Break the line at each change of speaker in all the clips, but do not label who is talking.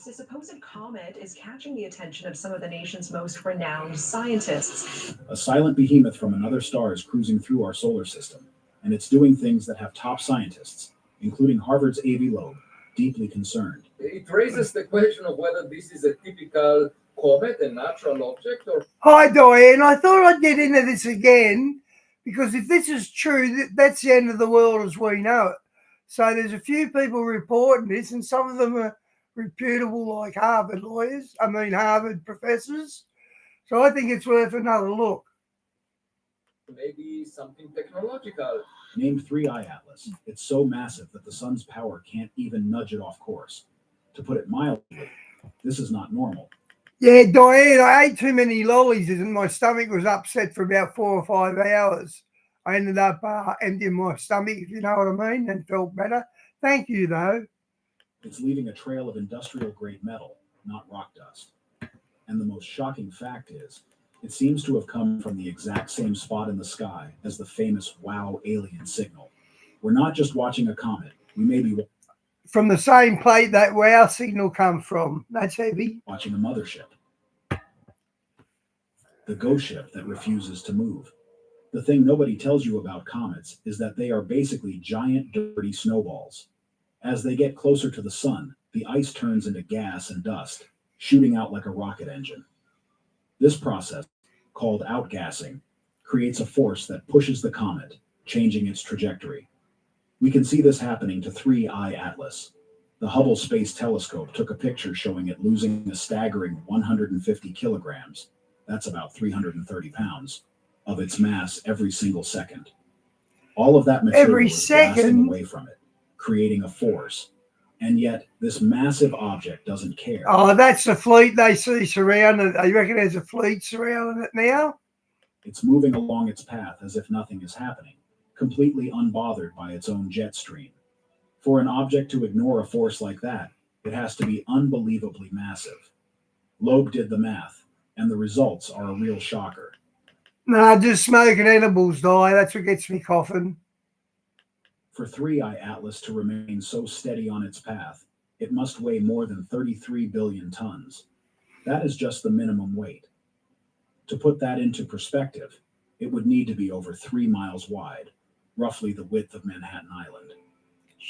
The supposed comet is catching the attention of some of the nation's most renowned scientists.
A silent behemoth from another star is cruising through our solar system, and it's doing things that have top scientists, including Harvard's Avi Loeb, deeply concerned.
It raises the question of whether this is a typical comet, a natural object, or...
Hi, Diane. I thought I'd get into this again because if this is true, that's the end of the world as we know it. So there's a few people reporting this, and some of them are reputable, like Harvard professors. So I think it's worth another look.
Maybe something technological.
Named 3I Atlas. It's so massive that the sun's power can't even nudge it off course. To put it mildly, this is not normal.
Yeah, Diane, I ate too many lollies and my stomach was upset for about 4 or 5 hours. I ended up emptying my stomach, if you know what I mean, and felt better. Thank you, though.
It's leaving a trail of industrial-grade metal, not rock dust. And the most shocking fact is, it seems to have come from the exact same spot in the sky as the famous WOW alien signal. We're not just watching a comet. We may be
from the same plate that WOW signal comes from. That's heavy.
Watching a mothership. The ghost ship that refuses to move. The thing nobody tells you about comets is that they are basically giant, dirty snowballs. As they get closer to the sun, the ice turns into gas and dust, shooting out like a rocket engine. This process, called outgassing, creates a force that pushes the comet, changing its trajectory. We can see this happening to 3I Atlas. The Hubble Space Telescope took a picture showing it losing a staggering 150 kilograms, that's about 330 pounds, of its mass every single second. All of that material is blasting away from it, creating a force. And yet, this massive object doesn't care.
Oh, that's the fleet they see surrounding it. You reckon there's a fleet surrounding it now?
It's moving along its path as if nothing is happening, completely unbothered by its own jet stream. For an object to ignore a force like that, it has to be unbelievably massive. Loeb did the math, and the results are a real shocker.
Nah, just smoking edibles, Di. That's what gets me coughing.
For 3I Atlas to remain so steady on its path, it must weigh more than 33 billion tons. That is just the minimum weight. To put that into perspective, it would need to be over 3 miles wide, roughly the width of Manhattan Island.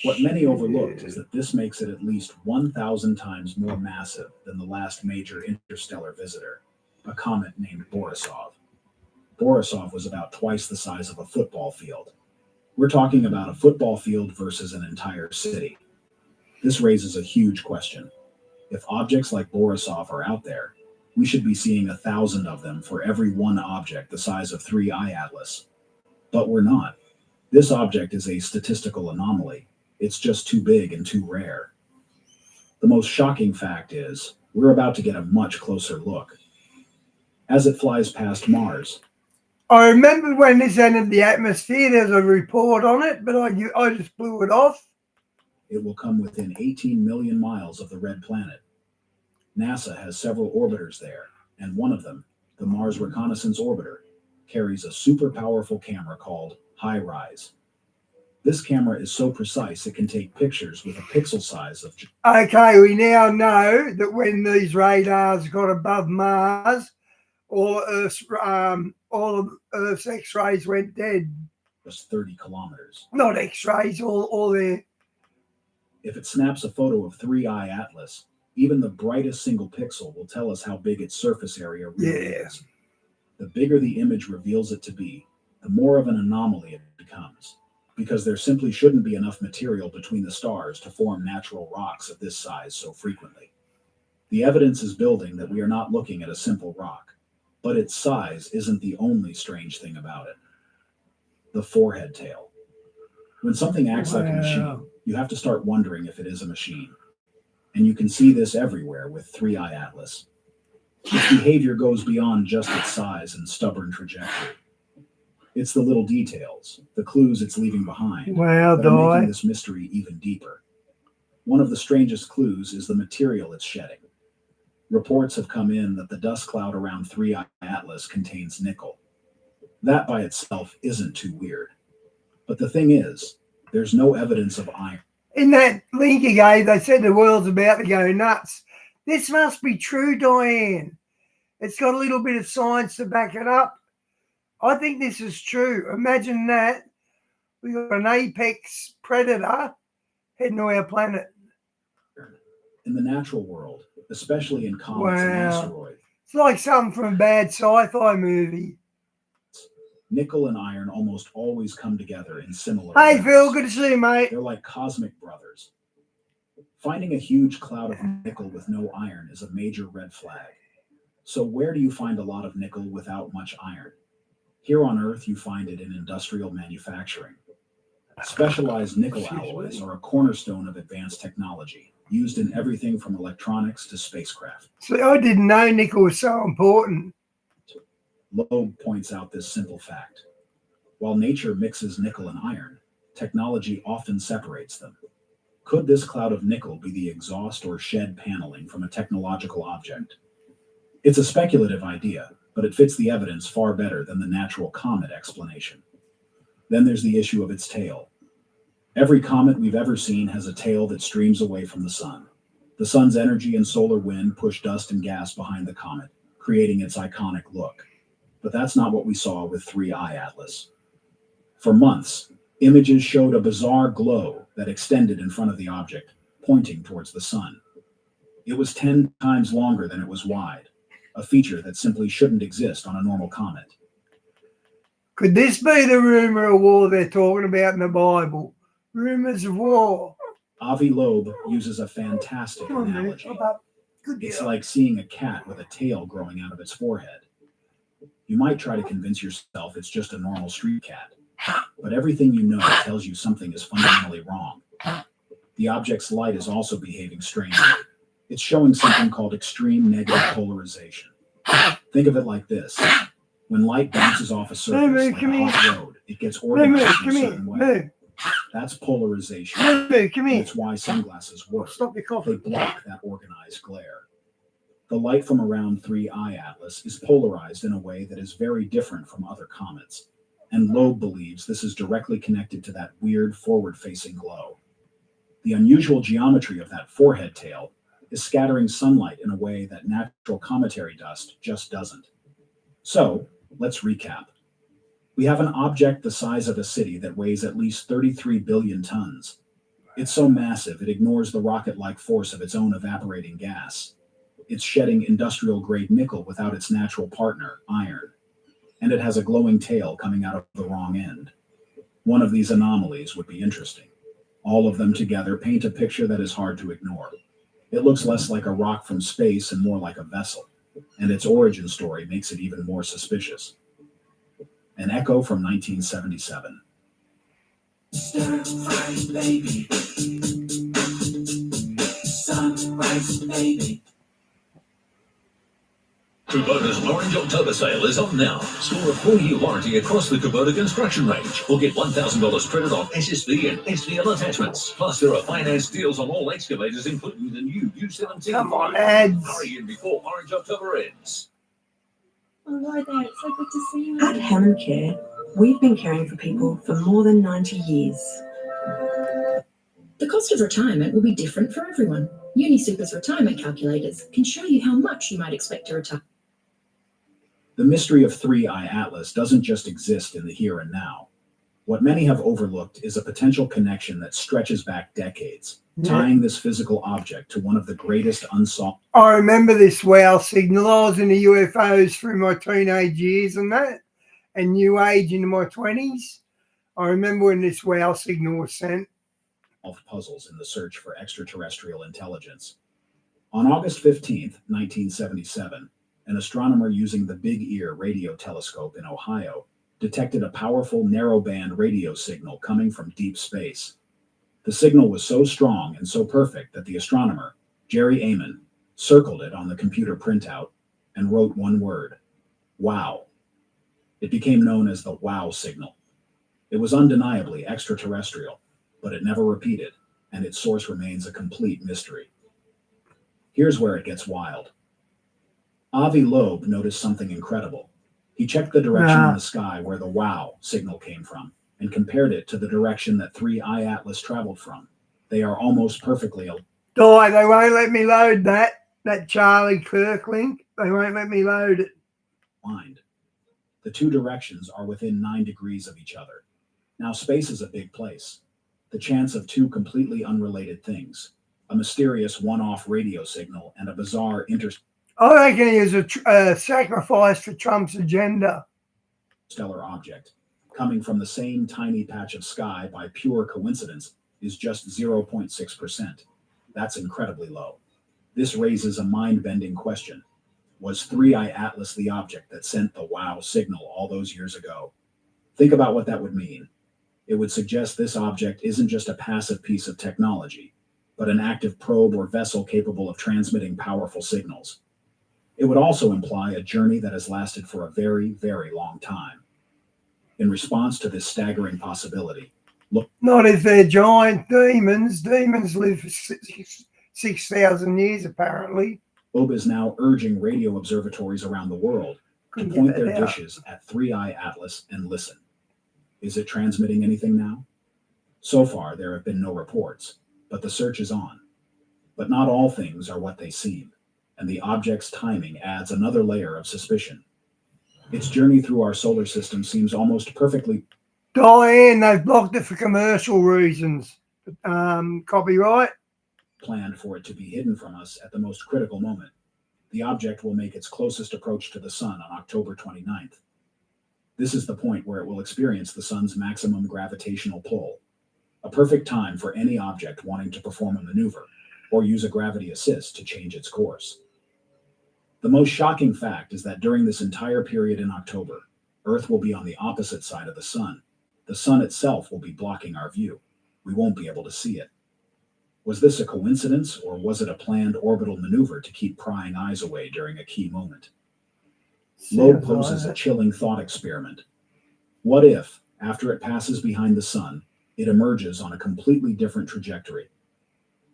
What many overlooked is that this makes it at least 1,000 times more massive than the last major interstellar visitor, a comet named Borisov. Borisov was about twice the size of a football field. We're talking about a football field versus an entire city. This raises a huge question. If objects like Borisov are out there, we should be seeing 1,000 of them for every one object the size of 3I Atlas. But we're not. This object is a statistical anomaly. It's just too big and too rare. The most shocking fact is, we're about to get a much closer look. As it flies past Mars,
I remember when this entered the atmosphere, there's a report on it, but I just blew it off.
It will come within 18 million miles of the red planet. NASA has several orbiters there, and one of them, the Mars Reconnaissance Orbiter, carries a super powerful camera called HiRISE. This camera is so precise it can take pictures with a pixel size of...
Okay, we now know that when these radars got above Mars, all of Earth's X-rays went dead.
Just 30 kilometers.
Not X-rays, all there.
If it snaps a photo of 3I Atlas, even the brightest single pixel will tell us how big its surface area really is. The bigger the image reveals it to be, the more of an anomaly it becomes, because there simply shouldn't be enough material between the stars to form natural rocks of this size so frequently. The evidence is building that we are not looking at a simple rock, but its size isn't the only strange thing about it. The forehead tail. When something acts like a machine, you have to start wondering if it is a machine. And you can see this everywhere with 3I Atlas. Its behavior goes beyond just its size and stubborn trajectory. It's the little details, the clues it's leaving behind, that are making this mystery even deeper. One of the strangest clues is the material it's shedding. Reports have come in that the dust cloud around 3I Atlas contains nickel. That by itself isn't too weird. But the thing is, there's no evidence of iron.
In that link you gave, they said the world's about to go nuts. This must be true, Diane. It's got a little bit of science to back it up. I think this is true. Imagine that. We've got an apex predator heading to our planet.
In the natural world, especially in comets and
Wow.
asteroids,
It's like something from a bad sci-fi movie.
nickel and iron almost always come together in similar
Hey,
amounts.
Phil, good to see you, mate.
They're like cosmic brothers. Finding a huge cloud of nickel with no iron is a major red flag. So where do you find a lot of nickel without much iron? Here on Earth, you find it in industrial manufacturing. Specialized nickel alloys are a cornerstone of advanced technology, used in everything from electronics to spacecraft.
See, I didn't know nickel was so important.
Loeb points out this simple fact. While nature mixes nickel and iron, technology often separates them. Could this cloud of nickel be the exhaust or shed paneling from a technological object? It's a speculative idea, but it fits the evidence far better than the natural comet explanation. Then there's the issue of its tail. Every comet we've ever seen has a tail that streams away from the sun. The sun's energy and solar wind push dust and gas behind the comet, creating its iconic look. But that's not what we saw with 3I Atlas. For months, images showed a bizarre glow that extended in front of the object, pointing towards the sun. It was 10 times longer than it was wide, a feature that simply shouldn't exist on a normal comet.
Could this be the rumor of war they're talking about in the Bible? Rumors of war.
Avi Loeb uses a fantastic
Come on, man.
analogy.
Up, up. Good
It's
girl.
like seeing a cat with a tail growing out of its forehead. You might try to convince yourself it's just a normal street cat, but everything you know tells you something is fundamentally wrong. The object's light is also behaving strangely. It's showing something called extreme negative polarization. Think of it like this. When light bounces off a surface
Move,
like
come
a hot
here.
road, it gets
Move,
organized in
come
a
here.
certain way.
Move.
That's polarization.
Move, come
And
here.
it's why sunglasses work.
Stop your
They
coughing.
block that organized glare. The light from around 3I Atlas is polarized in a way that is very different from other comets, and Loeb believes this is directly connected to that weird forward-facing glow. The unusual geometry of that forehead tail is scattering sunlight in a way that natural cometary dust just doesn't. So, let's recap. We have an object the size of a city that weighs at least 33 billion tons. It's so massive it ignores the rocket-like force of its own evaporating gas. It's shedding industrial-grade nickel without its natural partner, iron. And it has a glowing tail coming out of the wrong end. One of these anomalies would be interesting. All of them together paint a picture that is hard to ignore. It looks less like a rock from space and more like a vessel, and its origin story makes it even more suspicious. An echo from 1977.
Stir-fry, baby. Sunrise, baby.
Kubota's Orange October sale is on now. Score a 4-year warranty across the Kubota construction range, or get $1,000 credit on SSV and SVL attachments. Plus, there are finance deals on all excavators, including the new U17.
Come on, lads.
Hurry in before Orange October ends.
Hello there, it's so good to see you.
At Hammond Care, we've been caring for people for more than 90 years.
The cost of retirement will be different for everyone. UniSuper's retirement calculators can show you how much you might expect to retire.
The mystery of 3I Atlas doesn't just exist in the here and now. What many have overlooked is a potential connection that stretches back decades, tying this physical object to one of the greatest unsolved.
I remember this wow signal. I was in the UFOs through my teenage years and that, and new age into my 20s. I remember when this wow signal was sent.
Puzzles in the search for extraterrestrial intelligence. On August 15th, 1977, an astronomer using the Big Ear radio telescope in Ohio detected a powerful narrowband radio signal coming from deep space. The signal was so strong and so perfect that the astronomer, Jerry Amon, circled it on the computer printout and wrote one word: wow. It became known as the wow signal. It was undeniably extraterrestrial, but it never repeated, and its source remains a complete mystery. Here's where it gets wild. Avi Loeb noticed something incredible. He checked the direction in the sky where the wow signal came from and compared it to the direction that 3I Atlas traveled from. They are almost perfectly aligned.
Die, they won't let me load that. That Charlie Kirk link, they won't let me load it.
Mind. The two directions are within 9 degrees of each other. Now, space is a big place. The chance of two completely unrelated things, a mysterious one-off radio signal and a bizarre
I reckon he was a sacrifice for Trump's agenda.
interstellar object, coming from the same tiny patch of sky by pure coincidence, is just 0.6%. That's incredibly low. This raises a mind-bending question. Was 3I Atlas the object that sent the wow signal all those years ago? Think about what that would mean. It would suggest this object isn't just a passive piece of technology, but an active probe or vessel capable of transmitting powerful signals. It would also imply a journey that has lasted for a very, very long time. In response to this staggering possibility,
Not if they're giant demons. Demons live for 6,000 years, apparently.
Loeb is now urging radio observatories around the world to
Couldn't
point
get
their
that out.
dishes at 3I Atlas and listen. Is it transmitting anything now? So far, there have been no reports, but the search is on. But not all things are what they seem, and the object's timing adds another layer of suspicion. Its journey through our solar system seems almost perfectly
Diane, they've blocked it for commercial reasons. Copyright.
planned for it to be hidden from us at the most critical moment. The object will make its closest approach to the sun on October 29th. This is the point where it will experience the sun's maximum gravitational pull, a perfect time for any object wanting to perform a maneuver or use a gravity assist to change its course. The most shocking fact is that during this entire period in October, Earth will be on the opposite side of the sun. The sun itself will be blocking our view. We won't be able to see it. Was this a coincidence, or was it a planned orbital maneuver to keep prying eyes away during a key moment? Loeb poses a chilling thought experiment. What if, after it passes behind the sun, it emerges on a completely different trajectory?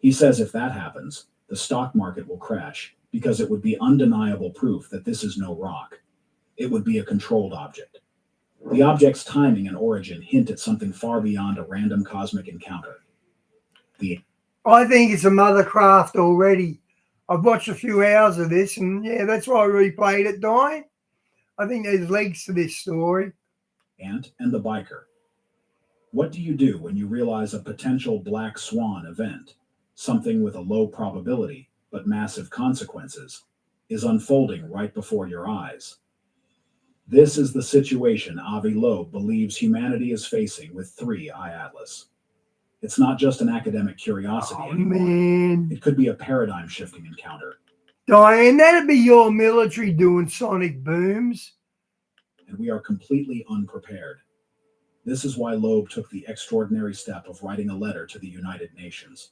He says if that happens, the stock market will crash because it would be undeniable proof that this is no rock. It would be a controlled object. The object's timing and origin hint at something far beyond a random cosmic encounter.
I think it's a mothercraft already. I've watched a few hours of this, and yeah, that's why I replayed it, Di. I think there's legs to this story.
Ant and the biker. What do you do when you realize a potential black swan event, something with a low probability but massive consequences, is unfolding right before your eyes? This is the situation Avi Loeb believes humanity is facing with 3I Atlas. It's not just an academic curiosity anymore.
Man.
It could be a paradigm-shifting encounter.
Diane, that'd be your military doing sonic booms.
And we are completely unprepared. This is why Loeb took the extraordinary step of writing a letter to the United Nations.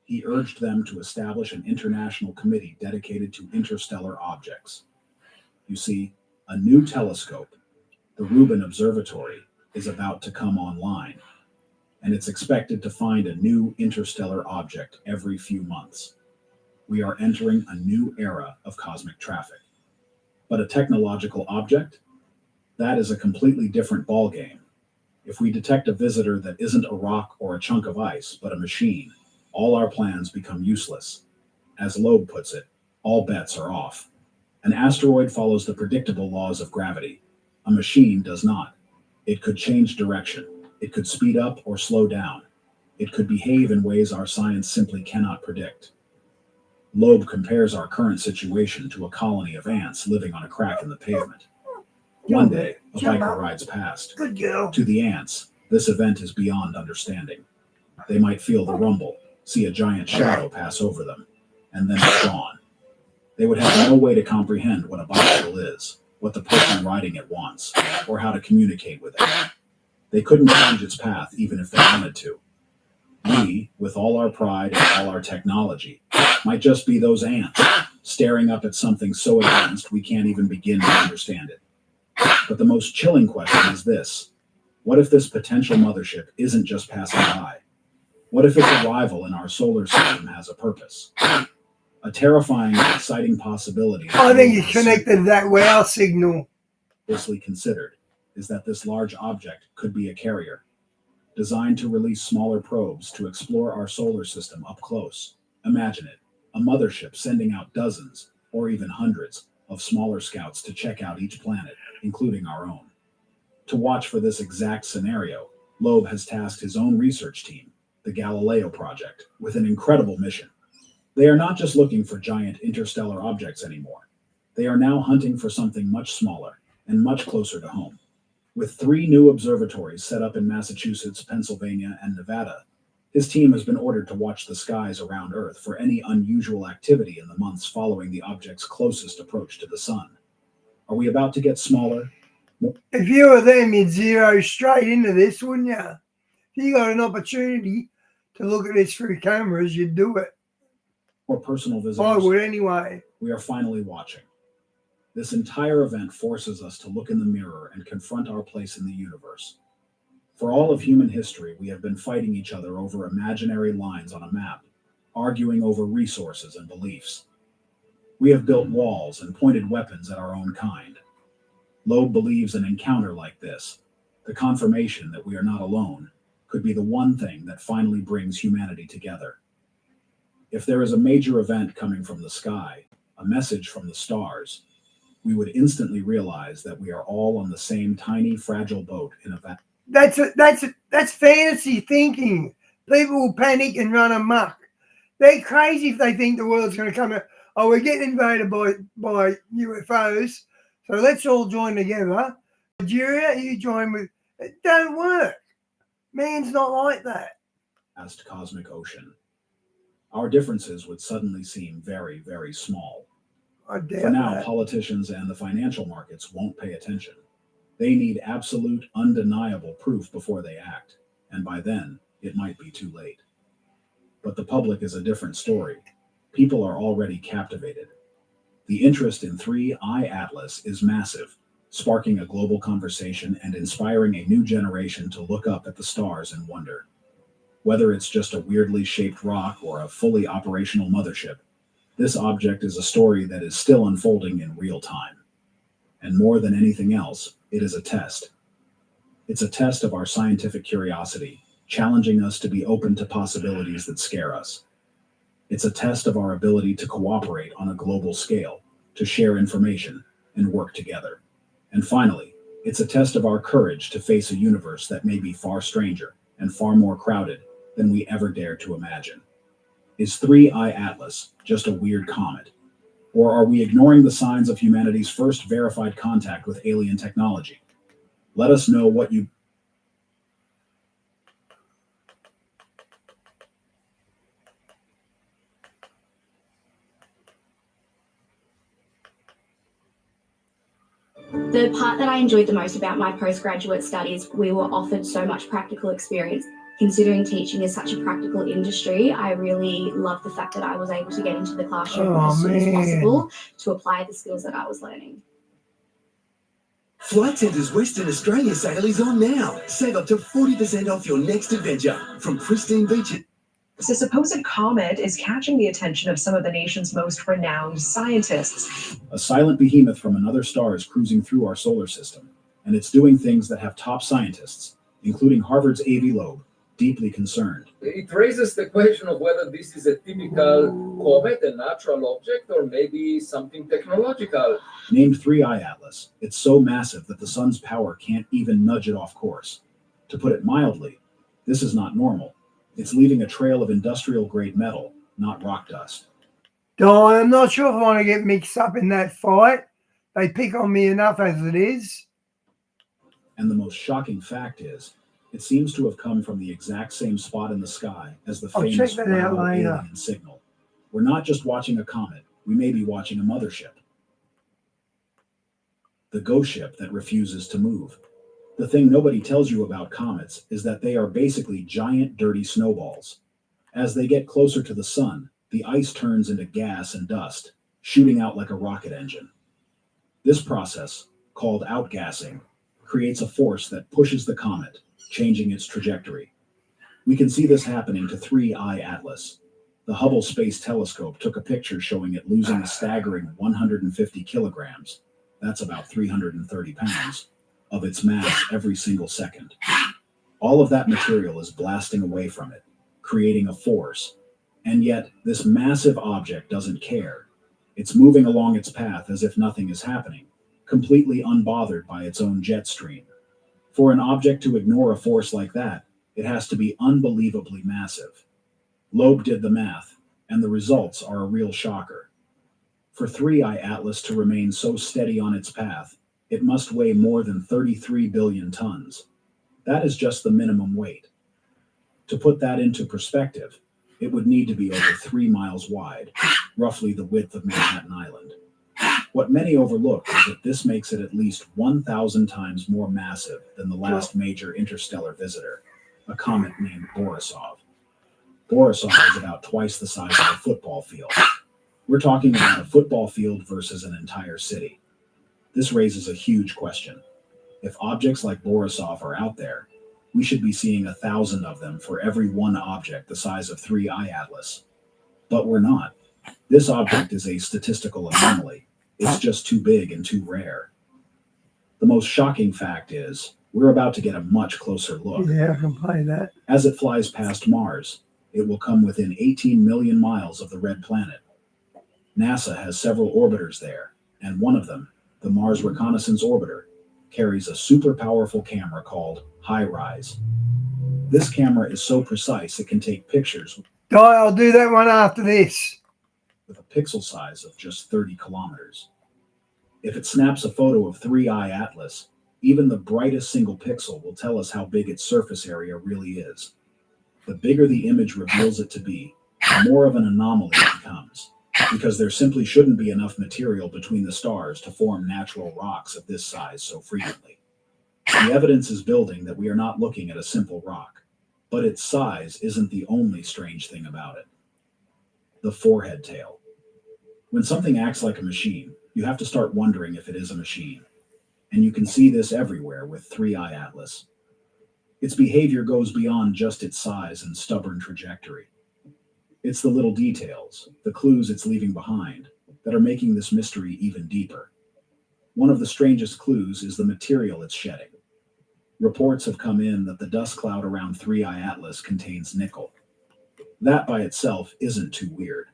He urged them to establish an international committee dedicated to interstellar objects. You see, a new telescope, the Rubin Observatory, is about to come online, and it's expected to find a new interstellar object every few months. We are entering a new era of cosmic traffic. But a technological object? That is a completely different ballgame. If we detect a visitor that isn't a rock or a chunk of ice, but a machine, all our plans become useless. As Loeb puts it, all bets are off. An asteroid follows the predictable laws of gravity. A machine does not. It could change direction. It could speed up or slow down. It could behave in ways our science simply cannot predict. Loeb compares our current situation to a colony of ants living on a crack in the pavement. One day, a biker rides past.
Good girl.
To the ants, this event is beyond understanding. They might feel the rumble, see a giant shadow pass over them, and then it's gone. They would have no way to comprehend what a bicycle is, what the person riding it wants, or how to communicate with it. They couldn't change its path even if they wanted to. We, with all our pride and all our technology, might just be those ants, staring up at something so advanced we can't even begin to understand it. But the most chilling question is this. What if this potential mothership isn't just passing by? What if its arrival in our solar system has a purpose? A terrifying and exciting possibility.
I think it's connected to that wow signal.
Seriously considered is that this large object could be a carrier, designed to release smaller probes to explore our solar system up close. Imagine it, a mothership sending out dozens, or even hundreds, of smaller scouts to check out each planet, including our own. To watch for this exact scenario, Loeb has tasked his own research team, the Galileo Project, with an incredible mission. They are not just looking for giant interstellar objects anymore. They are now hunting for something much smaller and much closer to home. With 3 new observatories set up in Massachusetts, Pennsylvania, and Nevada, his team has been ordered to watch the skies around Earth for any unusual activity in the months following the object's closest approach to the sun. Are we about to get smaller?
If you were them, you'd zero straight into this, wouldn't you? If you got an opportunity to look at this through cameras, you'd do it.
Or personal visitors?
I would anyway.
We are finally watching. This entire event forces us to look in the mirror and confront our place in the universe. For all of human history, we have been fighting each other over imaginary lines on a map, arguing over resources and beliefs. We have built walls and pointed weapons at our own kind. Loeb believes an encounter like this, the confirmation that we are not alone, could be the one thing that finally brings humanity together. If there is a major event coming from the sky, a message from the stars, we would instantly realize that we are all on the same tiny, fragile boat in a vacuum.
That's fantasy thinking. People will panic and run amok. They're crazy if they think the world's going to come out. Oh, we're getting invaded by UFOs, so let's all join together. Nigeria, you join with. It don't work. Man's not like that.
Vast cosmic ocean. Our differences would suddenly seem very, very small.
I doubt
For now,
that.
politicians and the financial markets won't pay attention. They need absolute, undeniable proof before they act, and by then, it might be too late. But the public is a different story. People are already captivated. The interest in 3I Atlas is massive, sparking a global conversation and inspiring a new generation to look up at the stars and wonder. Whether it's just a weirdly shaped rock or a fully operational mothership, this object is a story that is still unfolding in real time. And more than anything else, it is a test. It's a test of our scientific curiosity, challenging us to be open to possibilities that scare us. It's a test of our ability to cooperate on a global scale, to share information, and work together. And finally, it's a test of our courage to face a universe that may be far stranger and far more crowded than we ever dared to imagine. Is 3I Atlas just a weird comet? Or are we ignoring the signs of humanity's first verified contact with alien technology? Let us know what you...
The part that I enjoyed the most about my postgraduate studies, we were offered so much practical experience. Considering teaching is such a practical industry, I really love the fact that I was able to get into the classroom as soon as possible to apply the skills that I was learning.
Flight Centre's Western Australia sale is on now. Save up to 40% off your next adventure from pristine beaches.
The supposed comet is catching the attention of some of the nation's most renowned scientists.
A silent behemoth from another star is cruising through our solar system, and it's doing things that have top scientists, including Harvard's Avi Loeb, deeply concerned.
It raises the question of whether this is a typical comet, a natural object, or maybe something technological.
Named 3I Atlas, it's so massive that the sun's power can't even nudge it off course. To put it mildly, this is not normal. It's leaving a trail of industrial-grade metal, not rock dust.
I'm not sure if I want to get mixed up in that fight. They pick on me enough as it is.
And the most shocking fact is, it seems to have come from the exact same spot in the sky as the famous Wow alien signal. We're not just watching a comet, we may be watching a mothership. The ghost ship that refuses to move. The thing nobody tells you about comets is that they are basically giant, dirty snowballs. As they get closer to the sun, the ice turns into gas and dust, shooting out like a rocket engine. This process, called outgassing, creates a force that pushes the comet, changing its trajectory. We can see this happening to 3I Atlas. The Hubble Space Telescope took a picture showing it losing a staggering 150 kilograms, that's about 330 pounds, of its mass every single second. All of that material is blasting away from it, creating a force, And yet, this massive object doesn't care. It's moving along its path as if nothing is happening, completely unbothered by its own jet stream. For an object to ignore a force like that, it has to be unbelievably massive. Loeb did the math, and the results are a real shocker. For 3I Atlas to remain so steady on its path, it must weigh more than 33 billion tons. That is just the minimum weight. To put that into perspective, it would need to be over 3 miles wide, roughly the width of Manhattan Island. What many overlook is that this makes it at least 1,000 times more massive than the last major interstellar visitor, a comet named Borisov. Borisov is about twice the size of a football field. We're talking about a football field versus an entire city. This raises a huge question. If objects like Borisov are out there, we should be seeing 1,000 of them for every one object the size of 3I Atlas. But we're not. This object is a statistical anomaly. It's just too big and too rare. The most shocking fact is, we're about to get a much closer look.
Yeah, I can play that.
As it flies past Mars, it will come within 18 million miles of the red planet. NASA has several orbiters there, and one of them, the Mars Reconnaissance Orbiter, carries a super powerful camera called HiRISE. This camera is so precise it can take pictures
I'll do that one after this.
with a pixel size of just 30 kilometers. If it snaps a photo of 3I Atlas, even the brightest single pixel will tell us how big its surface area really is. The bigger the image reveals it to be, the more of an anomaly it becomes, because there simply shouldn't be enough material between the stars to form natural rocks of this size so frequently. The evidence is building that we are not looking at a simple rock, but its size isn't the only strange thing about it. The forehead tail. When something acts like a machine, you have to start wondering if it is a machine. And you can see this everywhere with 3I Atlas. Its behavior goes beyond just its size and stubborn trajectory. It's the little details, the clues it's leaving behind, that are making this mystery even deeper. One of the strangest clues is the material it's shedding. Reports have come in that the dust cloud around 3I Atlas contains nickel. That by itself isn't too weird.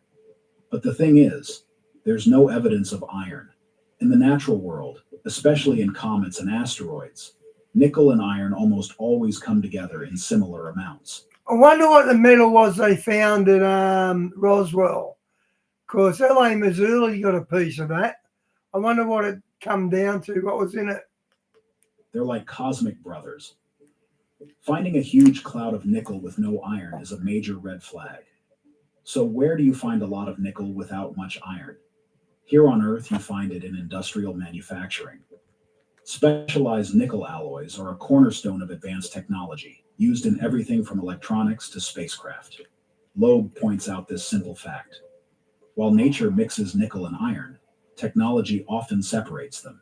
But the thing is, there's no evidence of iron. In the natural world, especially in comets and asteroids, nickel and iron almost always come together in similar amounts.
I wonder what the metal was they found at Roswell. Of course, LA, Missouri got a piece of that. I wonder what it come down to, what was in it.
They're like cosmic brothers. Finding a huge cloud of nickel with no iron is a major red flag. So where do you find a lot of nickel without much iron? Here on Earth, you find it in industrial manufacturing. Specialized nickel alloys are a cornerstone of advanced technology, used in everything from electronics to spacecraft. Loeb points out this simple fact. While nature mixes nickel and iron, technology often separates them.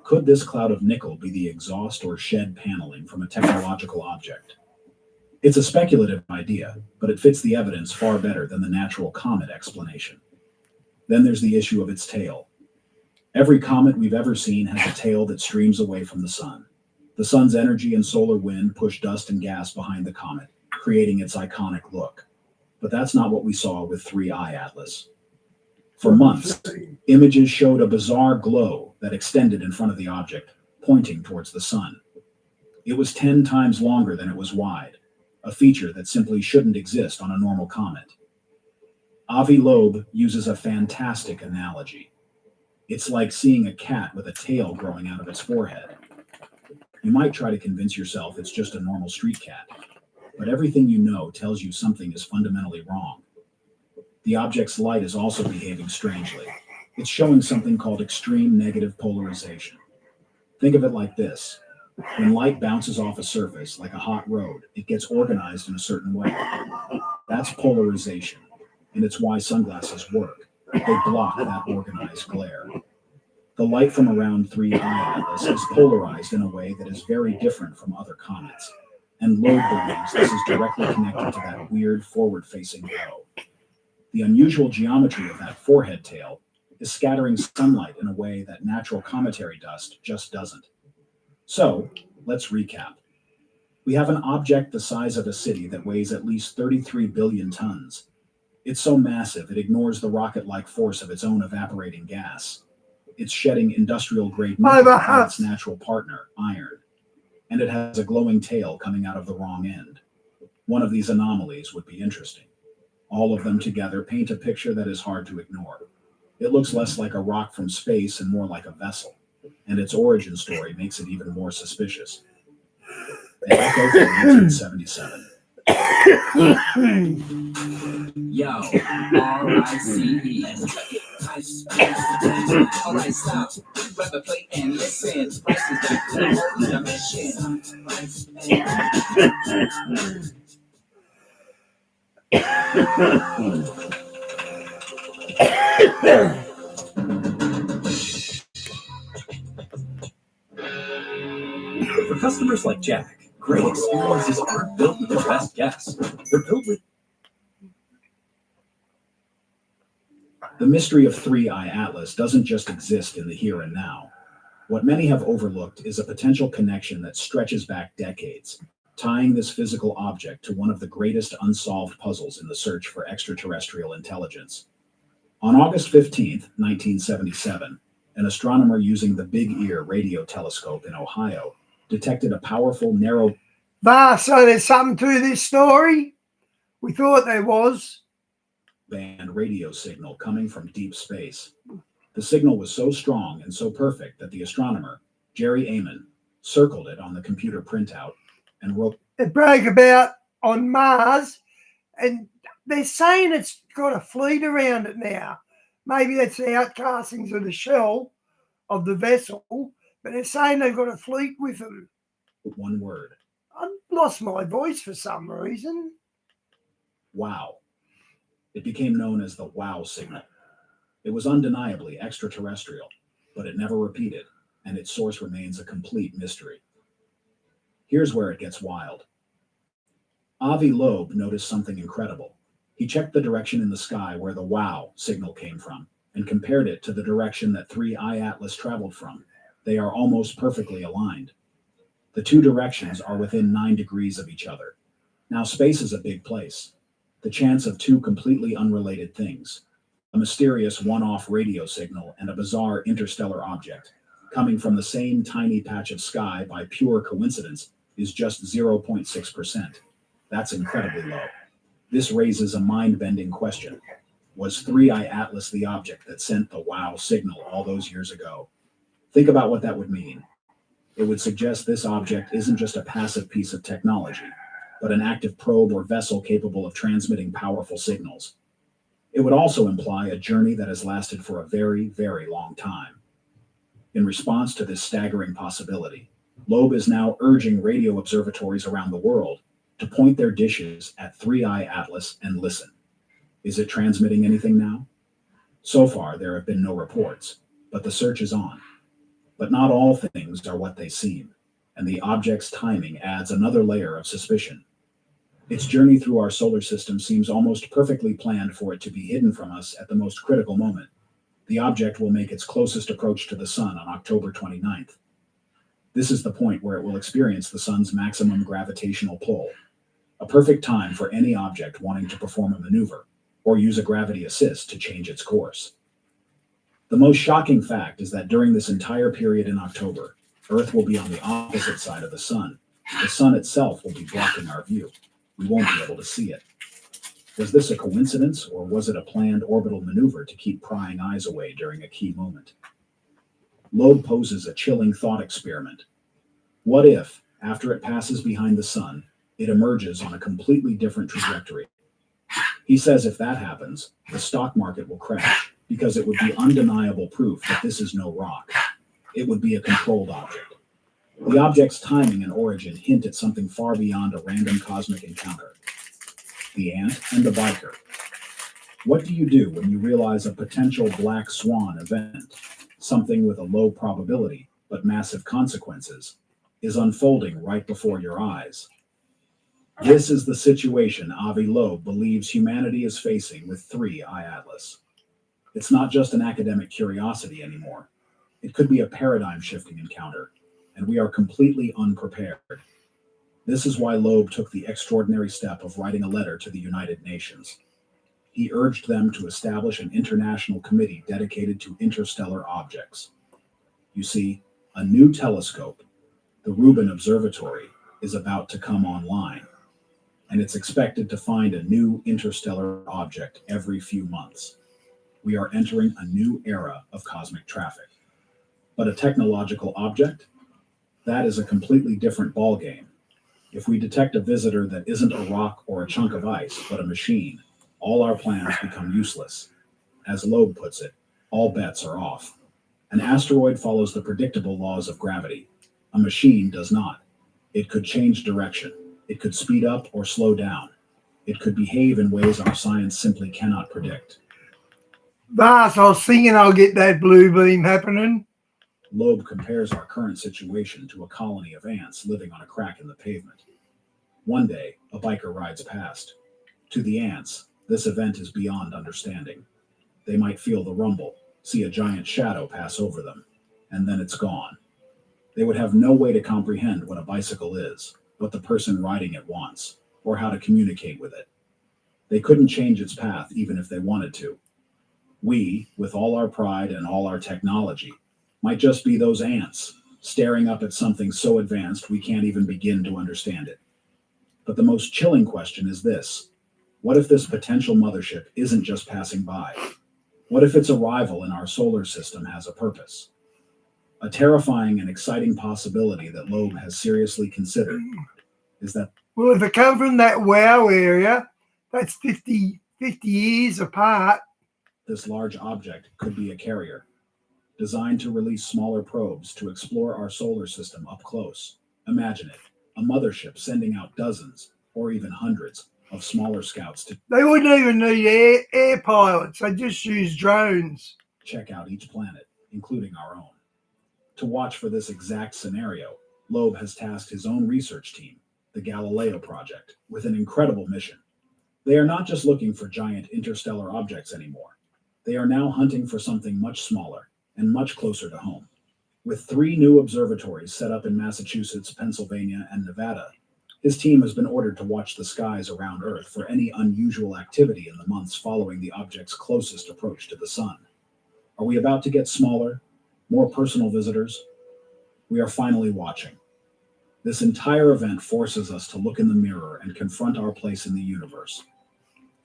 Could this cloud of nickel be the exhaust or shed paneling from a technological object? It's a speculative idea, but it fits the evidence far better than the natural comet explanation. Then there's the issue of its tail. Every comet we've ever seen has a tail that streams away from the sun. The sun's energy and solar wind push dust and gas behind the comet, creating its iconic look. But that's not what we saw with 3I Atlas. For months, images showed a bizarre glow that extended in front of the object, pointing towards the sun. It was 10 times longer than it was wide, a feature that simply shouldn't exist on a normal comet. Avi Loeb uses a fantastic analogy. It's like seeing a cat with a tail growing out of its forehead. You might try to convince yourself it's just a normal street cat, but everything you know tells you something is fundamentally wrong. The object's light is also behaving strangely. It's showing something called extreme negative polarization. Think of it like this. When light bounces off a surface, like a hot road, it gets organized in a certain way. That's polarization, and it's why sunglasses work. They block that organized glare. The light from around 3I Atlas is polarized in a way that is very different from other comets, and Loeb believes this is directly connected to that weird forward-facing glow. The unusual geometry of that forehead tail is scattering sunlight in a way that natural cometary dust just doesn't. So, let's recap. We have an object the size of a city that weighs at least 33 billion tons. It's so massive it ignores the rocket-like force of its own evaporating gas. It's shedding industrial-grade nickel from its natural partner, iron, and it has a glowing tail coming out of the wrong end. One of these anomalies would be interesting. All of them together paint a picture that is hard to ignore. It looks less like a rock from space and more like a vessel, and its origin story makes it even more suspicious. An echo from 1977.
Yo, R-I-C-E. Alright, stop. Grab a plate and listen. Price is back to the whole
For customers like Jack, great experiences aren't built with their best guess. They're built with
The mystery of 3i Atlas doesn't just exist in the here and now. What many have overlooked is a potential connection that stretches back decades, tying this physical object to one of the greatest unsolved puzzles in the search for extraterrestrial intelligence. On August 15th, 1977, an astronomer using the Big Ear radio telescope in Ohio detected a powerful narrow
so there's something to this story? We thought there was.
Band radio signal coming from deep space. The signal was so strong and so perfect that the astronomer, Jerry Amon, circled it on the computer printout and wrote,
It broke about on Mars, and they're saying it's got a fleet around it now. Maybe that's the outcastings of the shell of the vessel, but they're saying they've got a fleet with them.
One word.
I lost my voice for some reason.
Wow. It became known as the wow signal. It was undeniably extraterrestrial, but it never repeated, and its source remains a complete mystery. Here's where it gets wild. Avi Loeb noticed something incredible. He checked the direction in the sky where the wow signal came from and compared it to the direction that 3i Atlas traveled from. They are almost perfectly aligned. The two directions are within 9 degrees of each other. Now, space is a big place. The chance of two completely unrelated things, a mysterious one-off radio signal and a bizarre interstellar object, coming from the same tiny patch of sky by pure coincidence, is just 0.6%. That's incredibly low. This raises a mind-bending question. Was 3i Atlas the object that sent the wow signal all those years ago? Think about what that would mean. It would suggest this object isn't just a passive piece of technology, but an active probe or vessel capable of transmitting powerful signals. It would also imply a journey that has lasted for a very, very long time. In response to this staggering possibility, Loeb is now urging radio observatories around the world to point their dishes at 3i Atlas and listen. Is it transmitting anything now? So far, there have been no reports, but the search is on. But not all things are what they seem, and the object's timing adds another layer of suspicion. Its journey through our solar system seems almost perfectly planned for it to be hidden from us at the most critical moment. The object will make its closest approach to the sun on October 29th. This is the point where it will experience the sun's maximum gravitational pull, a perfect time for any object wanting to perform a maneuver or use a gravity assist to change its course. The most shocking fact is that during this entire period in October, Earth will be on the opposite side of the sun. The sun itself will be blocking our view. We won't be able to see it. Was this a coincidence, or was it a planned orbital maneuver to keep prying eyes away during a key moment? Loeb poses a chilling thought experiment. What if, after it passes behind the sun, it emerges on a completely different trajectory? He says if that happens, the stock market will crash, because it would be undeniable proof that this is no rock. It would be a controlled object. The object's timing and origin hint at something far beyond a random cosmic encounter. The ant and the biker. What do you do when you realize a potential black swan event, something with a low probability but massive consequences, is unfolding right before your eyes? This is the situation Avi Loeb believes humanity is facing with 3i Atlas. It's not just an academic curiosity anymore. It could be a paradigm-shifting encounter, and we are completely unprepared. This is why Loeb took the extraordinary step of writing a letter to the United Nations. He urged them to establish an international committee dedicated to interstellar objects. You see, a new telescope, the Rubin Observatory, is about to come online, and it's expected to find a new interstellar object every few months. We are entering a new era of cosmic traffic. But a technological object? That is a completely different ballgame. If we detect a visitor that isn't a rock or a chunk of ice, but a machine, all our plans become useless. As Loeb puts it, all bets are off. An asteroid follows the predictable laws of gravity. A machine does not. It could change direction. It could speed up or slow down. It could behave in ways our science simply cannot predict.
Bas, I was thinking I'll get that blue beam happening.
Loeb compares our current situation to a colony of ants living on a crack in the pavement. One day, a biker rides past. To the ants, this event is beyond understanding. They might feel the rumble, see a giant shadow pass over them, and then it's gone. They would have no way to comprehend what a bicycle is, what the person riding it wants, or how to communicate with it. They couldn't change its path even if they wanted to. We, with all our pride and all our technology, might just be those ants, staring up at something so advanced we can't even begin to understand it. But the most chilling question is this: what if this potential mothership isn't just passing by? What if its arrival in our solar system has a purpose? A terrifying and exciting possibility that Loeb has seriously considered is that,
well, if it come from that WOW area, that's 50 years apart.
This large object could be a carrier, designed to release smaller probes to explore our solar system up close. Imagine it, a mothership sending out dozens, or even hundreds, of smaller scouts to
They wouldn't even need air pilots. They just use drones.
Check out each planet, including our own. To watch for this exact scenario, Loeb has tasked his own research team, the Galileo Project, with an incredible mission. They are not just looking for giant interstellar objects anymore. They are now hunting for something much smaller and much closer to home. With 3 new observatories set up in Massachusetts, Pennsylvania, and Nevada, his team has been ordered to watch the skies around Earth for any unusual activity in the months following the object's closest approach to the sun. Are we about to get smaller, more personal visitors? We are finally watching. This entire event forces us to look in the mirror and confront our place in the universe.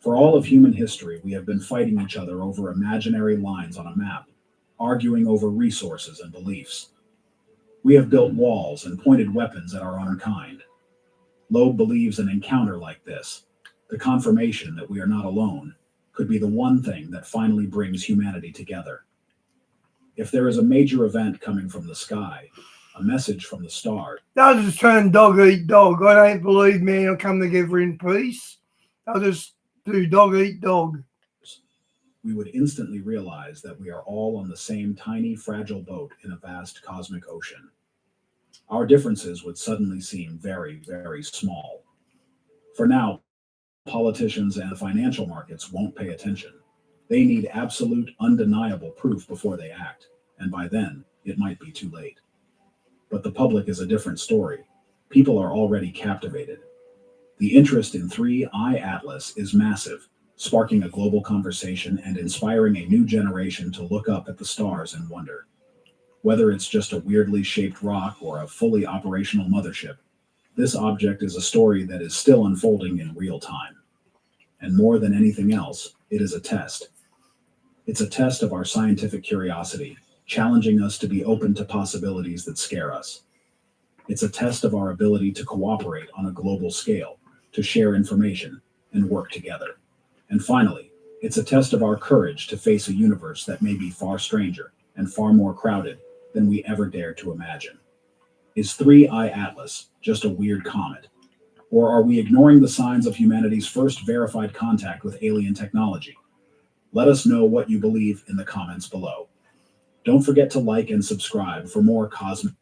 For all of human history, we have been fighting each other over imaginary lines on a map, arguing over resources and beliefs. We have built walls and pointed weapons at our own kind. Loeb believes an encounter like this, the confirmation that we are not alone, could be the one thing that finally brings humanity together. If there is a major event coming from the sky, a message from the stars,
They'll just turn dog eat dog. I don't believe man will come together in peace. They'll just do dog eat dog.
we would instantly realize that we are all on the same tiny, fragile boat in a vast cosmic ocean. Our differences would suddenly seem very, very small. For now, politicians and the financial markets won't pay attention. They need absolute, undeniable proof before they act, and by then, it might be too late. But the public is a different story. People are already captivated. The interest in 3I Atlas is massive, sparking a global conversation and inspiring a new generation to look up at the stars and wonder. Whether it's just a weirdly shaped rock or a fully operational mothership, this object is a story that is still unfolding in real time. And more than anything else, it is a test. It's a test of our scientific curiosity, challenging us to be open to possibilities that scare us. It's a test of our ability to cooperate on a global scale, to share information, and work together. And finally, it's a test of our courage to face a universe that may be far stranger and far more crowded than we ever dared to imagine. Is 3I Atlas just a weird comet? Or are we ignoring the signs of humanity's first verified contact with alien technology? Let us know what you believe in the comments below. Don't forget to like and subscribe for more cosmic.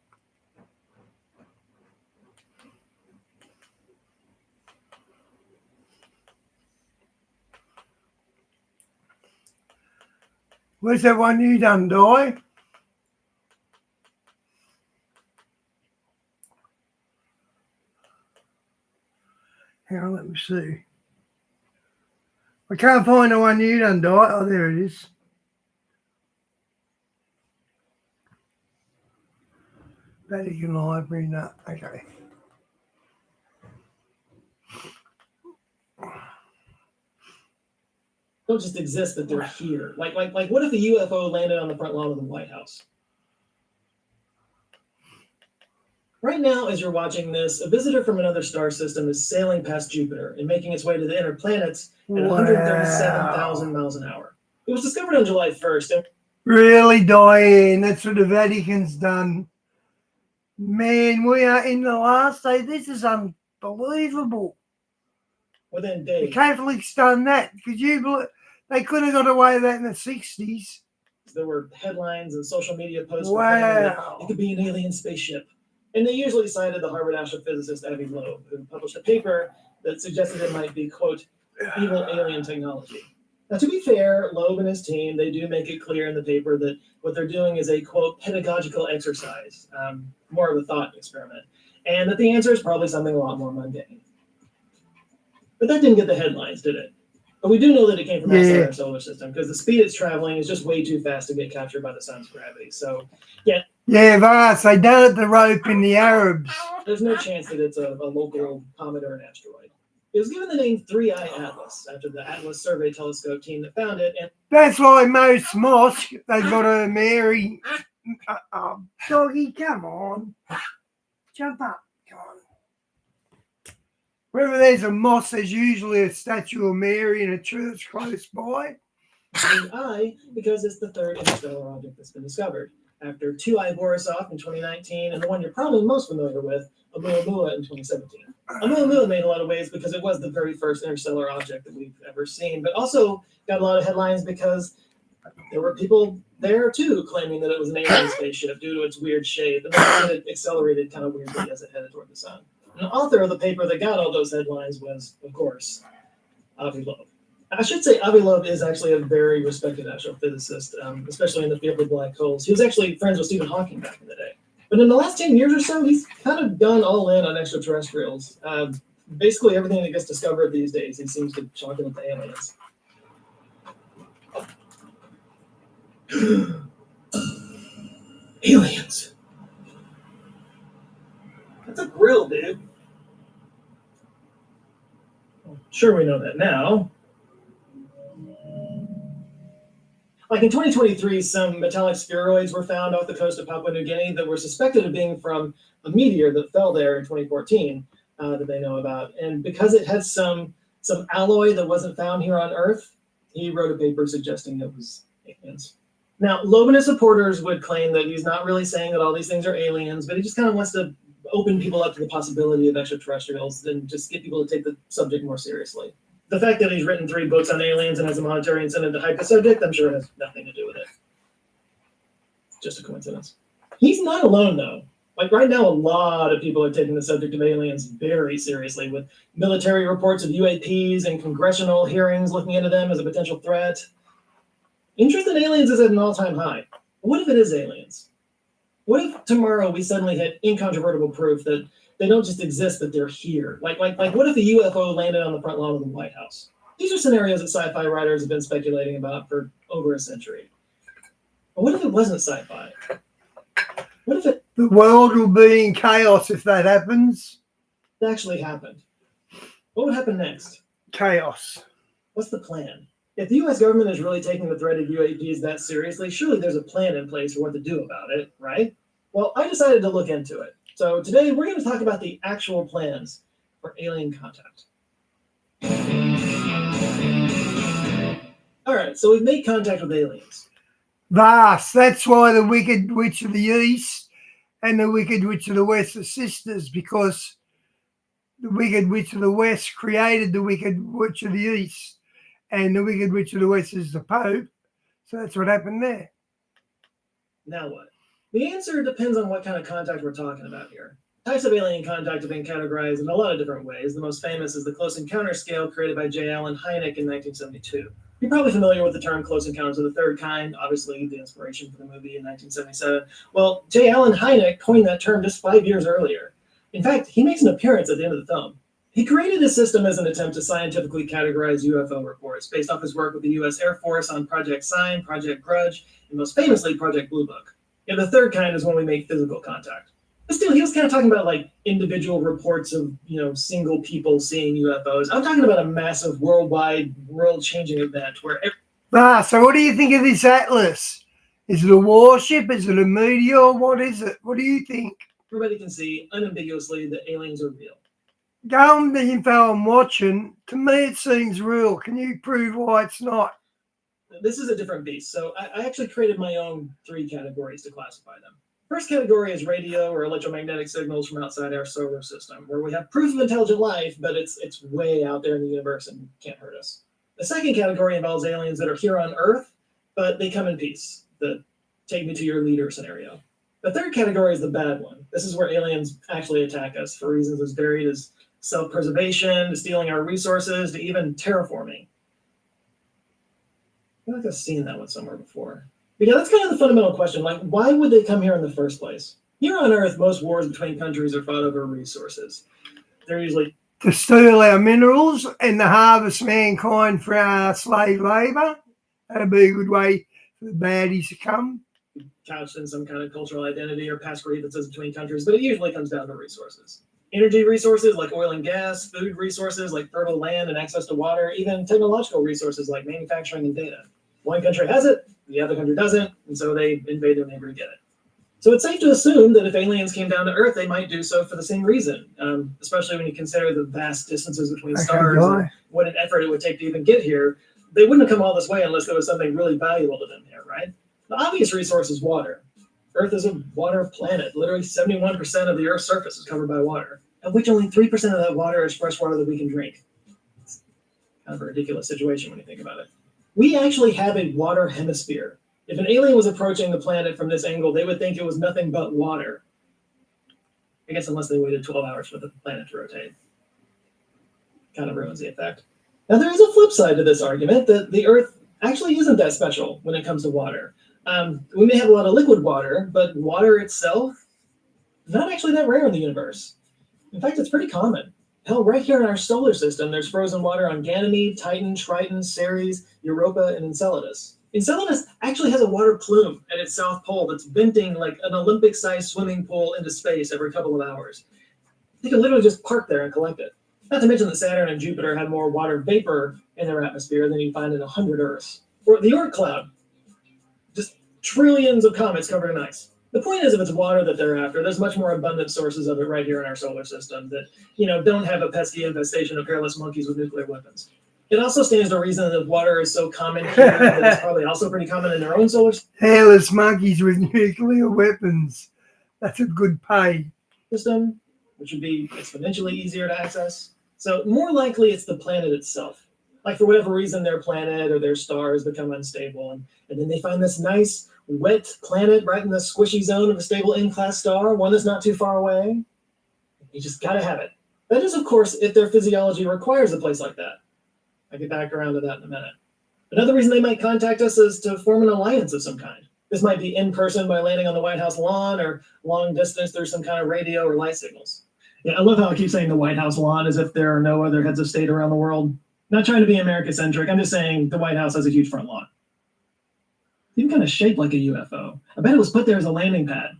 Where's that one you done, Di? Hang on, let me see. I can't find the one you done, Di. Oh, there it is. Vatican Library, no. Okay.
Don't just exist, that they're here. Like, what if a UFO landed on the front lawn of the White House? Right now, as you're watching this, a visitor from another star system is sailing past Jupiter and making its way to the inner planets at 137,000 miles an hour. It was discovered on July 1st. And
really, Diane, that's what the Vatican's done. Man, we are in the last day. This is unbelievable.
Within days.
The Catholics done that. Could you believe they could have got away with that in the 60s?
There were headlines and social media posts
Wow.
that it could be an alien spaceship. And they usually cited the Harvard astrophysicist Avi Loeb, who published a paper that suggested it might be, quote, evil alien technology. Now, to be fair, Loeb and his team, they do make it clear in the paper that what they're doing is a, quote, pedagogical exercise, more of a thought experiment, and that the answer is probably something a lot more mundane. But that didn't get the headlines, did it? But we do know that it came from outside our solar system, because the speed it's traveling is just way too fast to get captured by the sun's gravity. So, yeah.
Yeah, Vast, they done it the rope in the Arabs.
There's no chance that it's a local comet or an asteroid. It was given the name 3-Eye Atlas after the Atlas Survey Telescope team that found it. And
that's why most mosques, they've got a Mary. Doggy, come on. Jump up. Come on. Wherever there's a mosque, there's usually a statue of Mary in a church close by.
3-Eye, because it's the third interstellar object that's been discovered. After 2-Eye Borisov in 2019, and the one you're probably most familiar with, Oumuamua in 2017. Oumuamua made a lot of waves because it was the very first interstellar object that we've ever seen, but also got a lot of headlines because there were people there too claiming that it was an alien spaceship due to its weird shape, and then it accelerated kind of weirdly as it headed toward the sun. And the author of the paper that got all those headlines was, of course, Avi Loeb. I should say Avi Loeb is actually a very respected astrophysicist, especially in the field of black holes. He was actually friends with Stephen Hawking back in the day. But in the last 10 years or so, he's kind of gone all in on extraterrestrials. Basically everything that gets discovered these days, he seems to chalk it up to aliens. Aliens. That's a grill, dude. Well, sure, we know that now. Like in 2023, some metallic spheroids were found off the coast of Papua New Guinea that were suspected of being from a meteor that fell there in 2014 that they know about. And because it had some alloy that wasn't found here on Earth, he wrote a paper suggesting it was aliens. Now, Loeb and his supporters would claim that he's not really saying that all these things are aliens, but he just kind of wants to open people up to the possibility of extraterrestrials and just get people to take the subject more seriously. The fact that he's written 3 books on aliens and has a monetary incentive to hype the subject, I'm sure has nothing to do with it. Just a coincidence. He's not alone, though. Like right now, a lot of people are taking the subject of aliens very seriously, with military reports of UAPs and congressional hearings looking into them as a potential threat. Interest in aliens is at an all-time high. What if it is aliens? What if tomorrow we suddenly had incontrovertible proof that they don't just exist, that they're here? Like what if a UFO landed on the front lawn of the White House? These are scenarios that sci-fi writers have been speculating about for over a century. But what if it wasn't sci-fi? What if it...
The world will be in chaos if that happens.
It actually happened. What would happen next?
Chaos.
What's the plan? If the U.S. government is really taking the threat of UAPs that seriously, surely there's a plan in place for what to do about it, right? Well, I decided to look into it. So today we're going to talk about the actual plans for alien contact. All right, so we've made contact with aliens.
Vast. That's why the Wicked Witch of the East and the Wicked Witch of the West are sisters, because the Wicked Witch of the West created the Wicked Witch of the East, and the Wicked Witch of the West is the Pope. So that's what happened there.
Now what? The answer depends on what kind of contact we're talking about here. Types of alien contact have been categorized in a lot of different ways. The most famous is the Close Encounter Scale created by J. Allen Hynek in 1972. You're probably familiar with the term Close Encounters of the Third Kind, obviously the inspiration for the movie in 1977. Well, J. Allen Hynek coined that term just 5 years earlier. In fact, he makes an appearance at the end of the film. He created his system as an attempt to scientifically categorize UFO reports based off his work with the U.S. Air Force on Project Sign, Project Grudge, and most famously, Project Blue Book. And the third kind is when we make physical contact. But still, he was kind of talking about like individual reports of, single people seeing UFOs. I'm talking about a massive worldwide, world-changing event where...
So what do you think of this atlas? Is it a warship? Is it a meteor? What is it? What do you think?
Everybody can see unambiguously that aliens are real.
Going the info I'm watching, to me it seems real. Can you prove why it's not?
This is a different beast. So I actually created my own 3 categories to classify them. First category is radio or electromagnetic signals from outside our solar system, where we have proof of intelligent life, but it's way out there in the universe and can't hurt us. The second category involves aliens that are here on Earth, but they come in peace. The take me to your leader scenario. The third category is the bad one. This is where aliens actually attack us for reasons as varied as self-preservation, to stealing our resources, to even terraforming. I feel like I've seen that one somewhere before. Because that's kind of the fundamental question. Like, why would they come here in the first place? Here on Earth, most wars between countries are fought over resources. They're usually
to steal our minerals and to harvest mankind for our slave labor. That'd be a good way for the baddies to come.
Couched in some kind of cultural identity or past grievances between countries, but it usually comes down to resources. Energy resources like oil and gas, food resources like fertile land and access to water, even technological resources like manufacturing and data. One country has it, the other country doesn't, and so they invade their neighbor to get it. So it's safe to assume that if aliens came down to Earth, they might do so for the same reason, especially when you consider the vast distances between stars and what an effort it would take to even get here. They wouldn't have come all this way unless there was something really valuable to them here, right? The obvious resource is water. Earth is a water planet. Literally 71% of the Earth's surface is covered by water, of which only 3% of that water is fresh water that we can drink. It's kind of a ridiculous situation when you think about it. We actually have a water hemisphere. If an alien was approaching the planet from this angle, they would think it was nothing but water. I guess unless they waited 12 hours for the planet to rotate. Kind of ruins the effect. Now there is a flip side to this argument that the Earth actually isn't that special when it comes to water. We may have a lot of liquid water, but water itself, not actually that rare in the universe. In fact, it's pretty common. Hell, right here in our solar system, there's frozen water on Ganymede, Titan, Triton, Ceres, Europa, and Enceladus. Enceladus actually has a water plume at its south pole that's venting like an Olympic-sized swimming pool into space every couple of hours. They can literally just park there and collect it. Not to mention that Saturn and Jupiter have more water vapor in their atmosphere than you find in 100 Earths. Or the Oort cloud, just trillions of comets covered in ice. The point is, if it's water that they're after, there's much more abundant sources of it right here in our solar system that, don't have a pesky infestation of hairless monkeys with nuclear weapons. It also stands to reason that if water is so common here, that it's probably also pretty common in their own solar
hairless monkeys with nuclear weapons. That's a good pay.
System, which would be exponentially easier to access. So more likely it's the planet itself. Like for whatever reason, their planet or their stars become unstable. And then they find this nice, wet planet right in the squishy zone of a stable M-class star, one that's not too far away. You just gotta have it. That is, of course, if their physiology requires a place like that. I'll get back around to that in a minute. Another reason they might contact us is to form an alliance of some kind. This might be in person by landing on the White House lawn or long distance through some kind of radio or light signals. Yeah, I love how I keep saying the White House lawn as if there are no other heads of state around the world. Not trying to be America-centric. I'm just saying the White House has a huge front lawn. It's even kind of shaped like a UFO. I bet it was put there as a landing pad.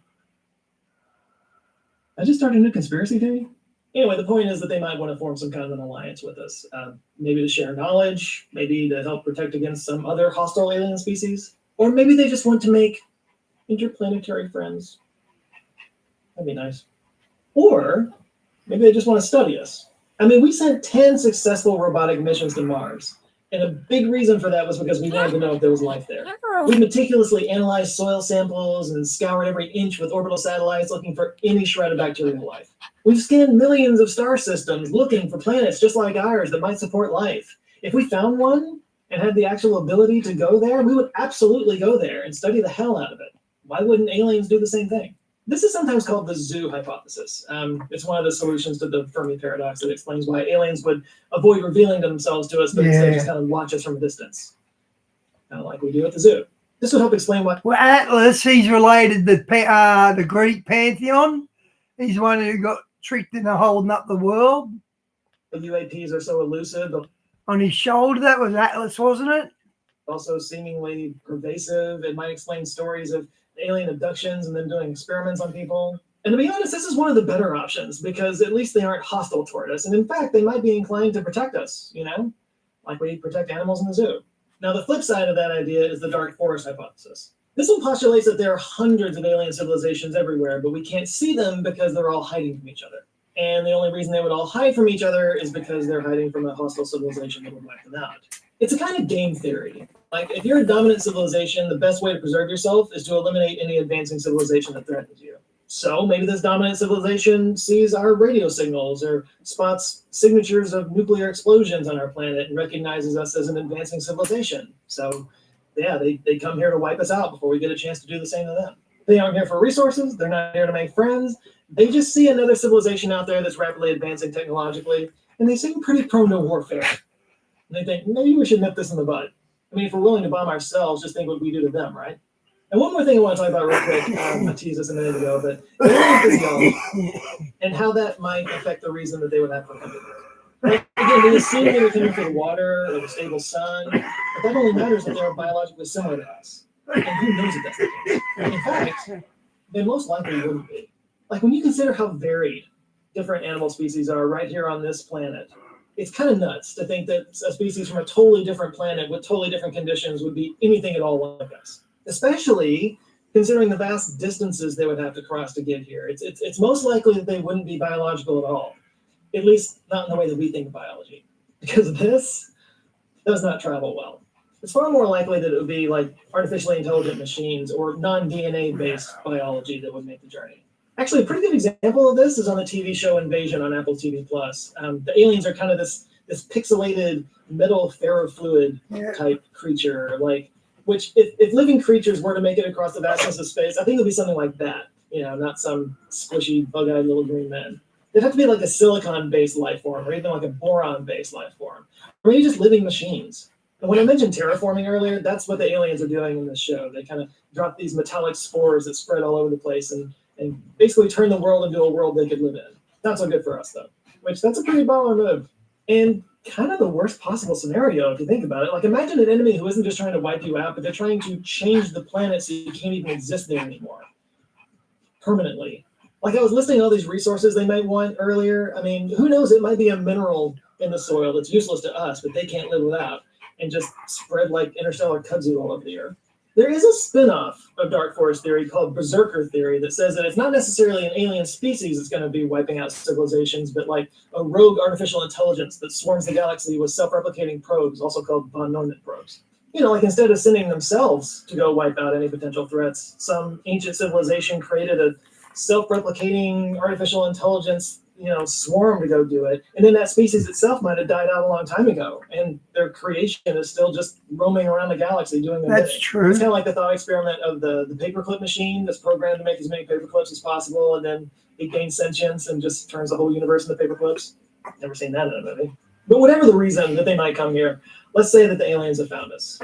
I just started a new conspiracy theory. Anyway, the point is that they might want to form some kind of an alliance with us. Maybe to share knowledge, maybe to help protect against some other hostile alien species, or maybe they just want to make interplanetary friends. That'd be nice. Or maybe they just want to study us. I mean, we sent 10 successful robotic missions to Mars. And a big reason for that was because we wanted to know if there was life there. We meticulously analyzed soil samples and scoured every inch with orbital satellites looking for any shred of bacterial life. We've scanned millions of star systems looking for planets just like ours that might support life. If we found one and had the actual ability to go there, we would absolutely go there and study the hell out of it. Why wouldn't aliens do the same thing? This is sometimes called the zoo hypothesis. It's one of the solutions to the Fermi paradox that explains why aliens would avoid revealing themselves to us, but instead just kind of watch us from a distance. Kind of like we do at the zoo. This would help explain why.
Well, Atlas, he's related to the Greek pantheon. He's one who got tricked into holding up the world.
the UAPs are so elusive, but
On his shoulder, that was Atlas, wasn't it?
also seemingly pervasive. It might explain stories of alien abductions and them doing experiments on people. And to be honest, this is one of the better options because at least they aren't hostile toward us. And in fact, they might be inclined to protect us, like we protect animals in the zoo. Now, the flip side of that idea is the dark forest hypothesis. This one postulates that there are hundreds of alien civilizations everywhere, but we can't see them because they're all hiding from each other. And the only reason they would all hide from each other is because they're hiding from a hostile civilization that would wipe them out. It's a kind of game theory. Like, if you're a dominant civilization, the best way to preserve yourself is to eliminate any advancing civilization that threatens you. So maybe this dominant civilization sees our radio signals or spots signatures of nuclear explosions on our planet and recognizes us as an advancing civilization. So yeah, they come here to wipe us out before we get a chance to do the same to them. They aren't here for resources. They're not here to make friends. They just see another civilization out there that's rapidly advancing technologically, and they seem pretty prone to warfare. And they think, maybe we should nip this in the bud. I mean, if we're willing to bomb ourselves, just think what we do to them, right? And one more thing I want to talk about real quick, I teased this a minute ago, but alien physiology and how that might affect the reason that they would have for coming here. Like, again, they assume they were coming for the water or the stable sun, but that only matters if they're biologically similar to us. And who knows if that's the case? In fact, they most likely wouldn't be. Like, when you consider how varied different animal species are right here on this planet, it's kind of nuts to think that a species from a totally different planet with totally different conditions would be anything at all like us. Especially considering the vast distances they would have to cross to get here. It's most likely that they wouldn't be biological at all, at least not in the way that we think of biology, because this does not travel well. It's far more likely that it would be like artificially intelligent machines or non-DNA based biology that would make the journey. Actually, a pretty good example of this is on the TV show Invasion on Apple TV+. The aliens are kind of this pixelated metal ferrofluid type creature, which if living creatures were to make it across the vastness of space, I think it would be something like that, not some squishy, bug-eyed little green men. It'd have to be like a silicon-based life form or even like a boron-based life form, or maybe just living machines. And when I mentioned terraforming earlier, that's what the aliens are doing in this show. They kind of drop these metallic spores that spread all over the place and basically turn the world into a world they could live in. Not so good for us, though, which that's a pretty baller move. And kind of the worst possible scenario, if you think about it. Like, imagine an enemy who isn't just trying to wipe you out, but they're trying to change the planet so you can't even exist there anymore. Permanently. Like, I was listing all these resources they might want earlier. I mean, who knows? It might be a mineral in the soil that's useless to us, but they can't live without, and just spread like interstellar kudzu all over the earth. There is a spin-off of dark forest theory called berserker theory that says that it's not necessarily an alien species that's going to be wiping out civilizations, but like a rogue artificial intelligence that swarms the galaxy with self-replicating probes, also called von Neumann probes. Like, instead of sending themselves to go wipe out any potential threats, some ancient civilization created a self-replicating artificial intelligence swarm to go do it, and then that species itself might have died out a long time ago, and their creation is still just roaming around the galaxy doing their
That's
thing.
true.
It's kind of like the thought experiment of the paperclip machine that's programmed to make as many paperclips as possible, and then it gains sentience and just turns the whole universe into paperclips. Never seen that in a movie. But whatever the reason that they might come here, let's say that the aliens have found us.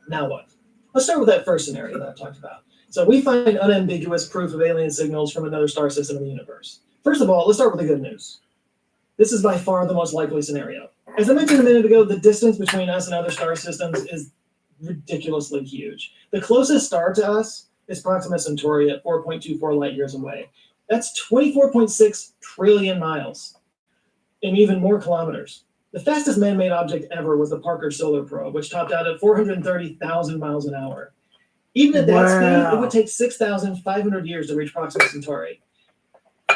Now what? Let's start with that first scenario that I talked about. So we find unambiguous proof of alien signals from another star system in the universe. First of all, let's start with the good news. This is by far the most likely scenario. As I mentioned a minute ago, the distance between us and other star systems is ridiculously huge. The closest star to us is Proxima Centauri at 4.24 light years away. That's 24.6 trillion miles and even more kilometers. The fastest man-made object ever was the Parker Solar Probe, which topped out at 430,000 miles an hour. Even at that speed, it would take 6,500 years to reach Proxima Centauri.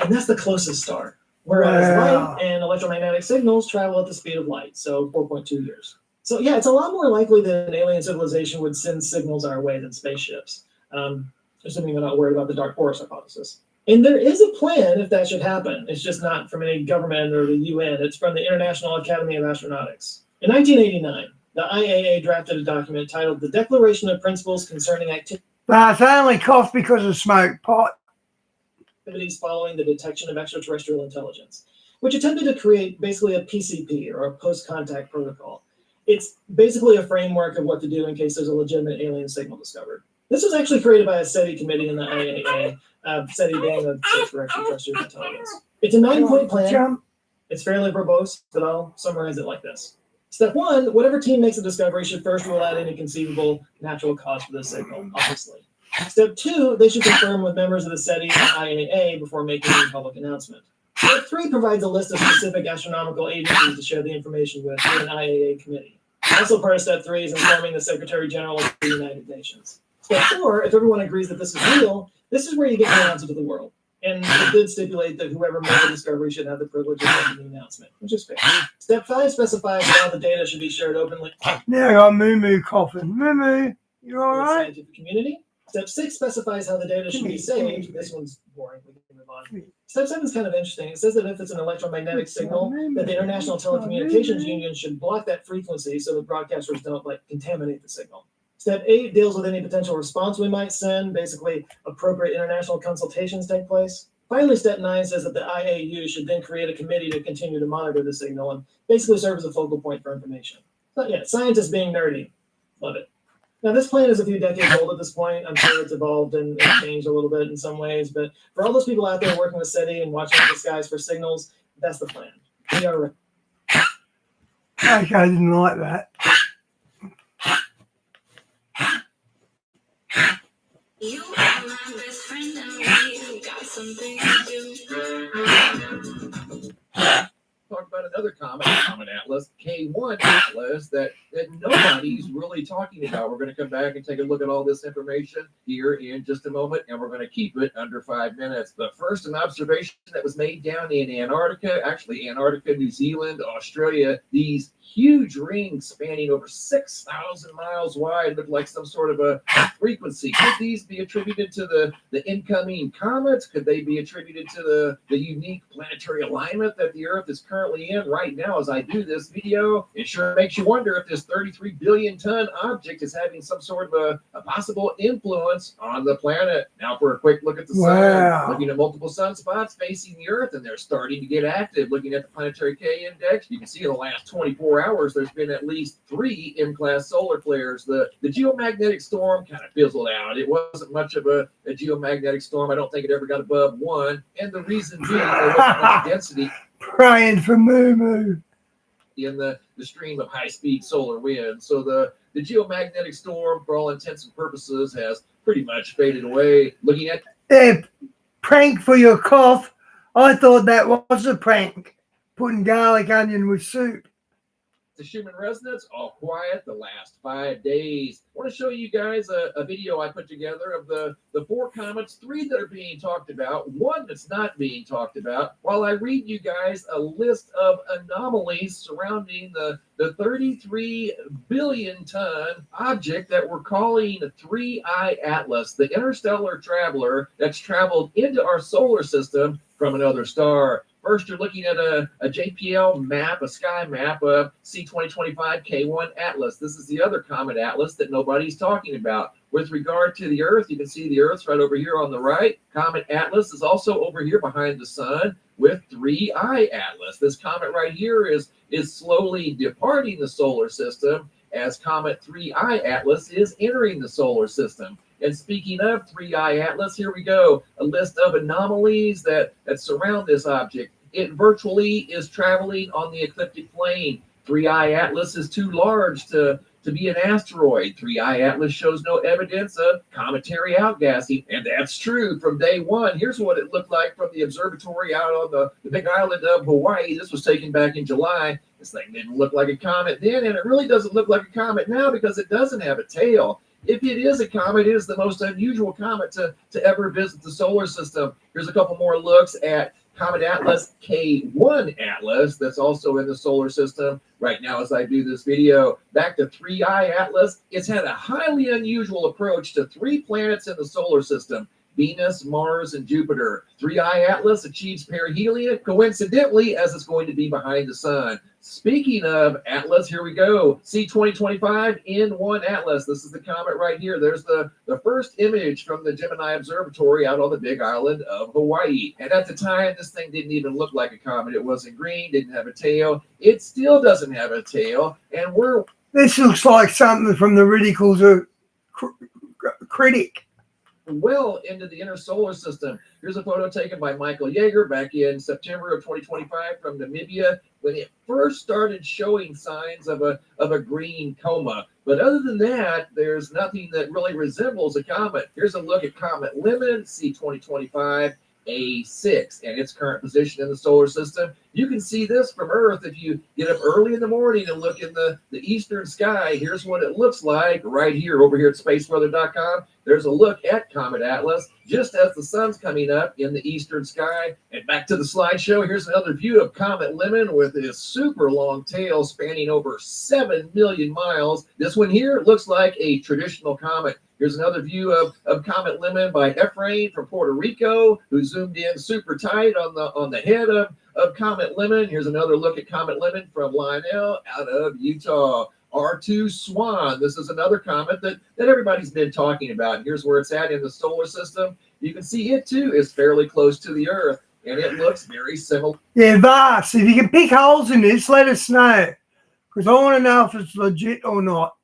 And that's the closest star. Whereas light and electromagnetic signals travel at the speed of light, so 4.2 years. So yeah, it's a lot more likely that an alien civilization would send signals our way than spaceships, assuming they're not worried about the dark forest hypothesis. And there is a plan if that should happen. It's just not from any government or the UN. It's from the International Academy of Astronautics. In 1989, the IAA drafted a document titled The Declaration of Principles Concerning Activities
But I only coughed because of smoke pot.
Following the detection of extraterrestrial intelligence, which attempted to create basically a PCP, or a post-contact protocol. It's basically a framework of what to do in case there's a legitimate alien signal discovered. This was actually created by a SETI committee in the IAA, SETI being the Search for Extraterrestrial Intelligence. It's a 9-point plan, It's fairly verbose, but I'll summarize it like this. Step 1, whatever team makes a discovery should first rule out any conceivable natural cause for the signal, obviously. Step 2, they should confirm with members of the SETI and IAA before making any public announcement. Step 3 provides a list of specific astronomical agencies to share the information with an IAA committee. Also part of Step 3 is informing the Secretary General of the United Nations. Step 4, if everyone agrees that this is real, this is where you get to announce it to the world. And it did stipulate that whoever made the discovery should have the privilege of making the announcement, which is fair. Step 5 specifies that all the data should be shared openly.
Now I got Moo Moo coughing. Moo Moo, you all
with the
right?
scientific community. Step 6 specifies how the data should be saved. This one's boring. We can move on. Step 7 is kind of interesting. It says that if it's an electromagnetic signal, that the International Telecommunications Union should block that frequency so the broadcasters don't contaminate the signal. Step 8 deals with any potential response we might send. Basically, appropriate international consultations take place. Finally, Step 9 says that the IAU should then create a committee to continue to monitor the signal and basically serve as a focal point for information. So yeah, scientists being nerdy. Love it. Now, this plan is a few decades old at this point. I'm sure it's evolved and changed a little bit in some ways, but for all those people out there working with SETI and watching the skies for signals, that's the plan. We are ready.
Okay, I didn't like that.
You are my best friend and we got something to do.
Talk about another comet atlas, K1 atlas, that nobody's really talking about. We're going to come back and take a look at all this information here in just a moment, and we're going to keep it under 5 minutes. But first, an observation that was made down in Antarctica, actually Antarctica, New Zealand, Australia. These huge rings spanning over 6,000 miles wide look like some sort of a frequency. Could these be attributed to the incoming comets? Could they be attributed to the unique planetary alignment that the Earth is currently in right now as I do this video? It sure makes you wonder if this 33 billion ton object is having some sort of a possible influence on the planet. Now for a quick look at the sun, looking at multiple sunspots facing the Earth, and they're starting to get active. Looking at the planetary K index, you can see in the last 24 hours there's been at least 3 M-class solar flares. The geomagnetic storm kind of fizzled out. It wasn't much of a geomagnetic storm. I don't think it ever got above 1, and the reason being there wasn't much density
Praying for Moo Moo
in the stream of high-speed solar wind. So the geomagnetic storm, for all intents and purposes, has pretty much faded away. Looking at
prank for your cough. I thought that was a prank. Putting garlic onion with soup.
the Schumann resonance, all quiet the last 5 days. I want to show you guys a video I put together of the 4 comets, 3 that are being talked about, 1 that's not being talked about, while I read you guys a list of anomalies surrounding the 33 billion ton object that we're calling the 3I Atlas, the interstellar traveler that's traveled into our solar system from another star. First, you're looking at a JPL map, a sky map of C2025 K1 Atlas. This is the other comet atlas that nobody's talking about. With regard to the Earth, you can see the Earth's right over here on the right. Comet Atlas is also over here behind the sun with 3I Atlas. This comet right here is slowly departing the solar system as Comet 3I Atlas is entering the solar system. And speaking of 3I Atlas, here we go. A list of anomalies that surround this object. It virtually is traveling on the ecliptic plane. 3I Atlas is too large to be an asteroid. 3I Atlas shows no evidence of cometary outgassing. And that's true from day one. Here's what it looked like from the observatory out on the big island of Hawaii. This was taken back in July. This thing didn't look like a comet then, and it really doesn't look like a comet now because it doesn't have a tail. If it is a comet, it is the most unusual comet to ever visit the solar system. Here's a couple more looks at Comet Atlas K1 Atlas that's also in the solar system right now as I do this video. Back to 3I Atlas, it's had a highly unusual approach to 3 planets in the solar system: Venus, Mars, and Jupiter. 3I Atlas achieves perihelion, coincidentally, as it's going to be behind the sun. Speaking of Atlas, here we go. C2025 N1 Atlas. This is the comet right here. There's the first image from the Gemini Observatory out on the big island of Hawaii. And at the time, this thing didn't even look like a comet. It wasn't green, didn't have a tail. It still doesn't have a tail. And
This looks like something from the Ridicules of Critic.
well into the inner solar system. Here's a photo taken by Michael Yeager back in September of 2025 from Namibia when it first started showing signs of a green coma. But other than that, there's nothing that really resembles a comet. Here's a look at Comet Lemon, C2025 A6, and its current position in the solar system. You can see this from Earth if you get up early in the morning and look in the eastern sky. Here's what it looks like right here over here at spaceweather.com. There's a look at Comet Atlas just as the sun's coming up in the eastern sky. And back to the slideshow, here's another view of Comet Lemon with this super long tail spanning over 7 million miles. This one here looks like a traditional comet. Here's another view of Comet Lemon by Efrain from Puerto Rico, who zoomed in super tight on the head of Comet Lemon. Here's another look at Comet Lemon from Lionel out of Utah. R2 Swan. This is another comet that everybody's been talking about. Here's where it's at in the solar system. You can see it too is fairly close to the Earth, and it looks very similar.
Yeah, Vars, if you can pick holes in this, let us know, because I want to know if it's legit or not.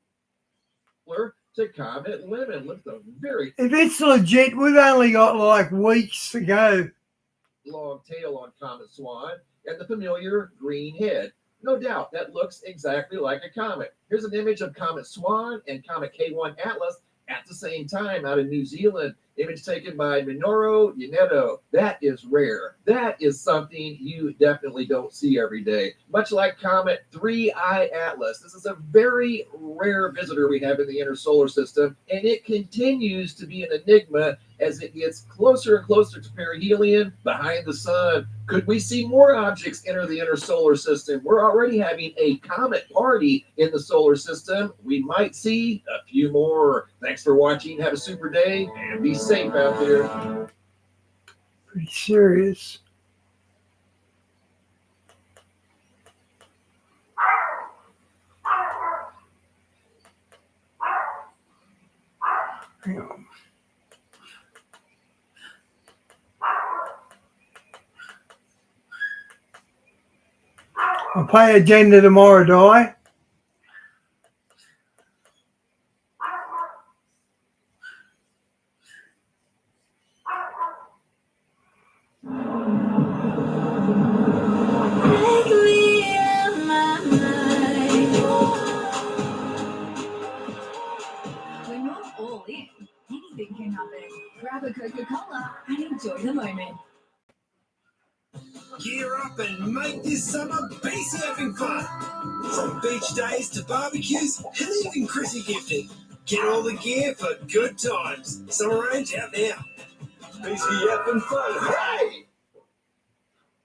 To Comet Lemon. Look at the very
If it's legit, we've only got like weeks to go.
long tail on Comet Swan and the familiar green head. No doubt that looks exactly like a comet. Here's an image of Comet Swan and Comet K1 Atlas at the same time out of New Zealand. Image taken by Minoru Yaneto. That is rare. That is something you definitely don't see every day. Much like Comet 3I Atlas. This is a very rare visitor we have in the inner solar system, and it continues to be an enigma as it gets closer and closer to perihelion behind the sun. Could we see more objects enter the inner solar system? We're already having a comet party in the solar system. We might see a few more. Thanks for watching. Have a super day and be safe out there.
Pretty serious. Hang on. I'll pay agenda tomorrow, do I?
When you're all in, anything can happen. Grab a Coca-Cola and enjoy the moment.
Gear up and make this summer BC having fun. From beach days to barbecues and even Chrissy gifting. Get all the gear for good times. Summer range out now. BC having fun. Hey!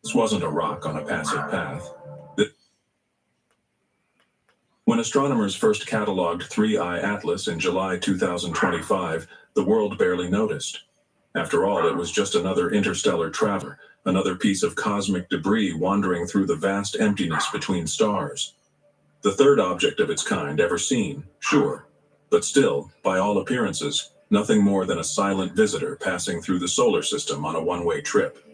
This wasn't a rock on a passive path. When astronomers first cataloged 3I Atlas in July 2025, the world barely noticed. After all, it was just another interstellar traveler, another piece of cosmic debris wandering through the vast emptiness between stars. The third object of its kind ever seen, sure, but still, by all appearances, nothing more than a silent visitor passing through the solar system on a one-way trip.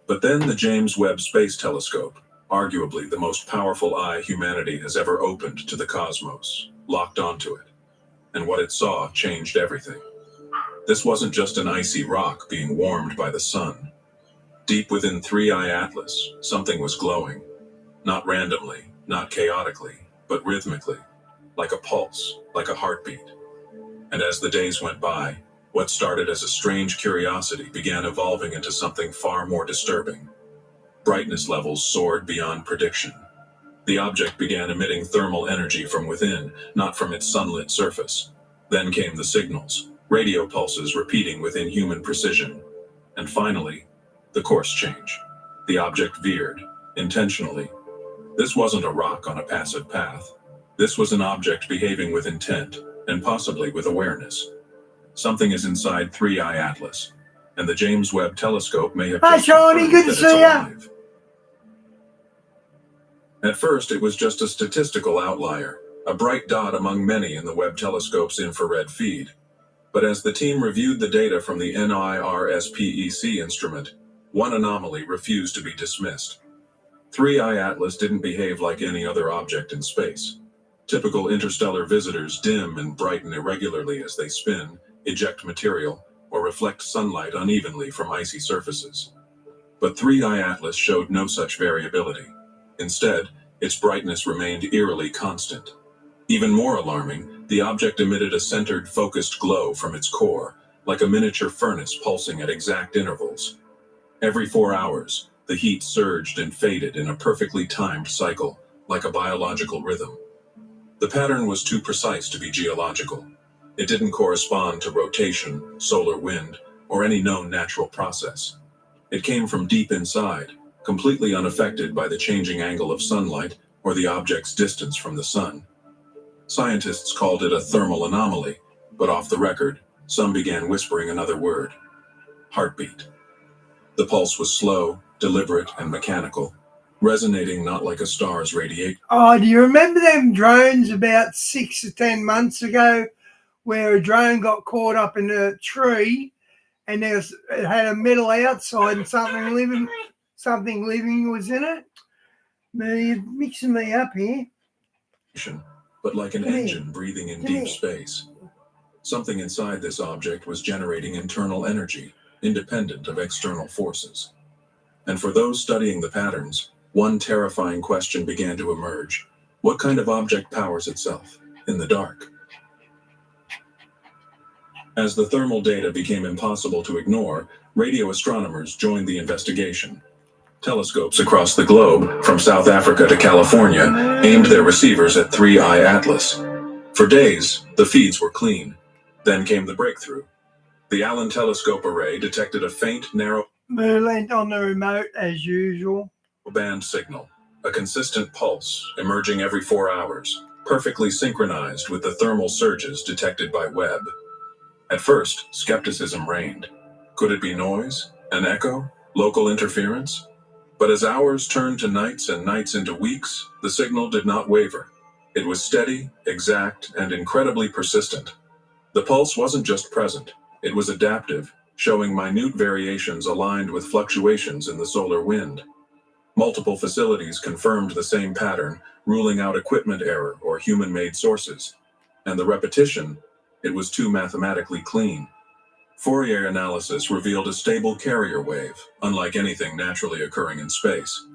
But then the James Webb Space Telescope, arguably the most powerful eye humanity has ever opened to the cosmos, locked onto it. And what it saw changed everything. This wasn't just an icy rock being warmed by the sun. Deep within 3I Atlas, something was glowing. Not randomly, not chaotically, but rhythmically, like a pulse, like a heartbeat. And as the days went by, what started as a strange curiosity began evolving into something far more disturbing. Brightness levels soared beyond prediction. The object began emitting thermal energy from within, not from its sunlit surface. Then came the signals, radio pulses repeating with inhuman precision. And finally, the course change. The object veered, intentionally. This wasn't a rock on a passive path. This was an object behaving with intent, and possibly with awareness. Something is inside 3I Atlas, and the James Webb Telescope may have
Hi,
just
Shawnee,
confirmed
good to
that it's
see ya.
alive. At first, it was just a statistical outlier, a bright dot among many in the Webb Telescope's infrared feed. But as the team reviewed the data from the NIRSPEC instrument, one anomaly refused to be dismissed. 3I Atlas didn't behave like any other object in space. Typical interstellar visitors dim and brighten irregularly as they spin, eject material,
or reflect sunlight unevenly from icy surfaces. But 3i Atlas showed no such variability. Instead, its brightness remained eerily constant. Even more alarming, the object emitted a centered, focused glow from its core, like a miniature furnace pulsing at exact intervals. Every 4 hours, the heat surged and faded in a perfectly timed cycle, like a biological rhythm. The pattern was too precise to be geological. It didn't correspond to rotation, solar wind, or any known natural process. It came from deep inside, completely unaffected by the changing angle of sunlight or the object's distance from the sun. Scientists called it a thermal anomaly, but off the record, some began whispering another word: heartbeat. The pulse was slow, deliberate, and mechanical, resonating not like a star's radiation.
Oh, do you remember them drones about 6 or 10 months ago where a drone got caught up in a tree and it had a metal outside and something living was in it? You're mixing me up here.
But like an engine breathing in deep space. Something inside this object was generating internal energy, independent of external forces. And for those studying the patterns, one terrifying question began to emerge. What kind of object powers itself in the dark? As the thermal data became impossible to ignore, radio astronomers joined the investigation. Telescopes across the globe, from South Africa to California, aimed their receivers at 3i Atlas. For days, the feeds were clean. Then came the breakthrough. The Allen Telescope Array detected a faint, narrow
Merlin on the remote as usual.
Band signal, a consistent pulse emerging every 4 hours, perfectly synchronized with the thermal surges detected by Webb. At first, skepticism reigned. Could it be noise, an echo, local interference? But as hours turned to nights and nights into weeks, the signal did not waver. It was steady, exact, and incredibly persistent. The pulse wasn't just present, it was adaptive, showing minute variations aligned with fluctuations in the solar wind. Multiple facilities confirmed the same pattern, ruling out equipment error or human-made sources. And the repetition, it was too mathematically clean. Fourier analysis revealed a stable carrier wave, unlike anything naturally occurring in space.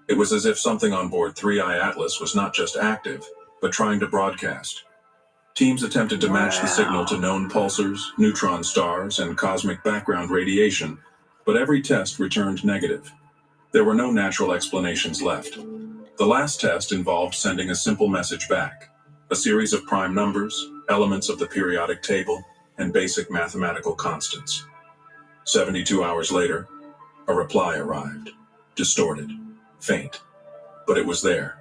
It was as if something on board 3i Atlas was not just active, but trying to broadcast. Teams attempted to match the signal to known pulsars, neutron stars, and cosmic background radiation, but every test returned negative. There were no natural explanations left. The last test involved sending a simple message back, a series of prime numbers, elements of the periodic table, and basic mathematical constants. 72 hours later, a reply arrived, distorted, faint, but it was there,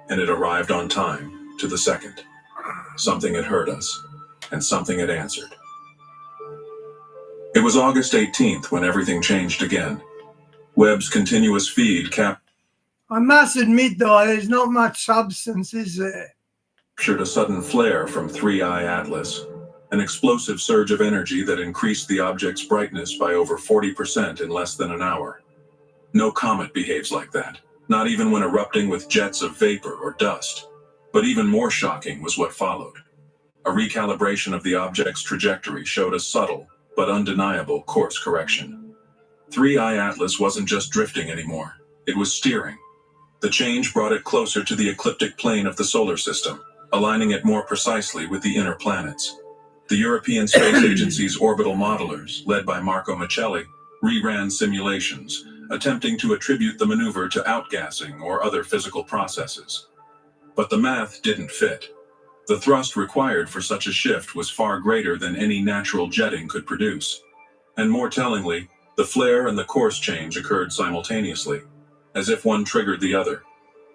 and it arrived on time, to the second. Something had heard us, and something had answered. It was August 18th when everything changed again. Webb's continuous feed
I must admit, though, there's not much substance, is there?
captured a sudden flare from 3i Atlas, an explosive surge of energy that increased the object's brightness by over 40% in less than an hour. No comet behaves like that, not even when erupting with jets of vapor or dust. But even more shocking was what followed. A recalibration of the object's trajectory showed a subtle, but undeniable course correction. 3i Atlas wasn't just drifting anymore, it was steering. The change brought it closer to the ecliptic plane of the solar system, aligning it more precisely with the inner planets. The European Space Agency's orbital modelers, led by Marco Michelli, reran simulations, attempting to attribute the maneuver to outgassing or other physical processes. But the math didn't fit. The thrust required for such a shift was far greater than any natural jetting could produce. And more tellingly, the flare and the course change occurred simultaneously, as if one triggered the other.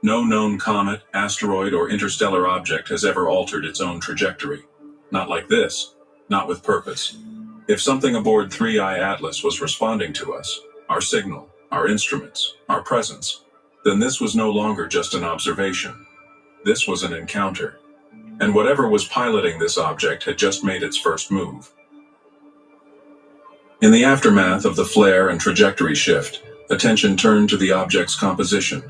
No known comet, asteroid, or interstellar object has ever altered its own trajectory. Not like this, not with purpose. If something aboard 3i Atlas was responding to us, our signal, our instruments, our presence, then this was no longer just an observation. This was an encounter. And whatever was piloting this object had just made its first move. In the aftermath of the flare and trajectory shift, attention turned to the object's composition.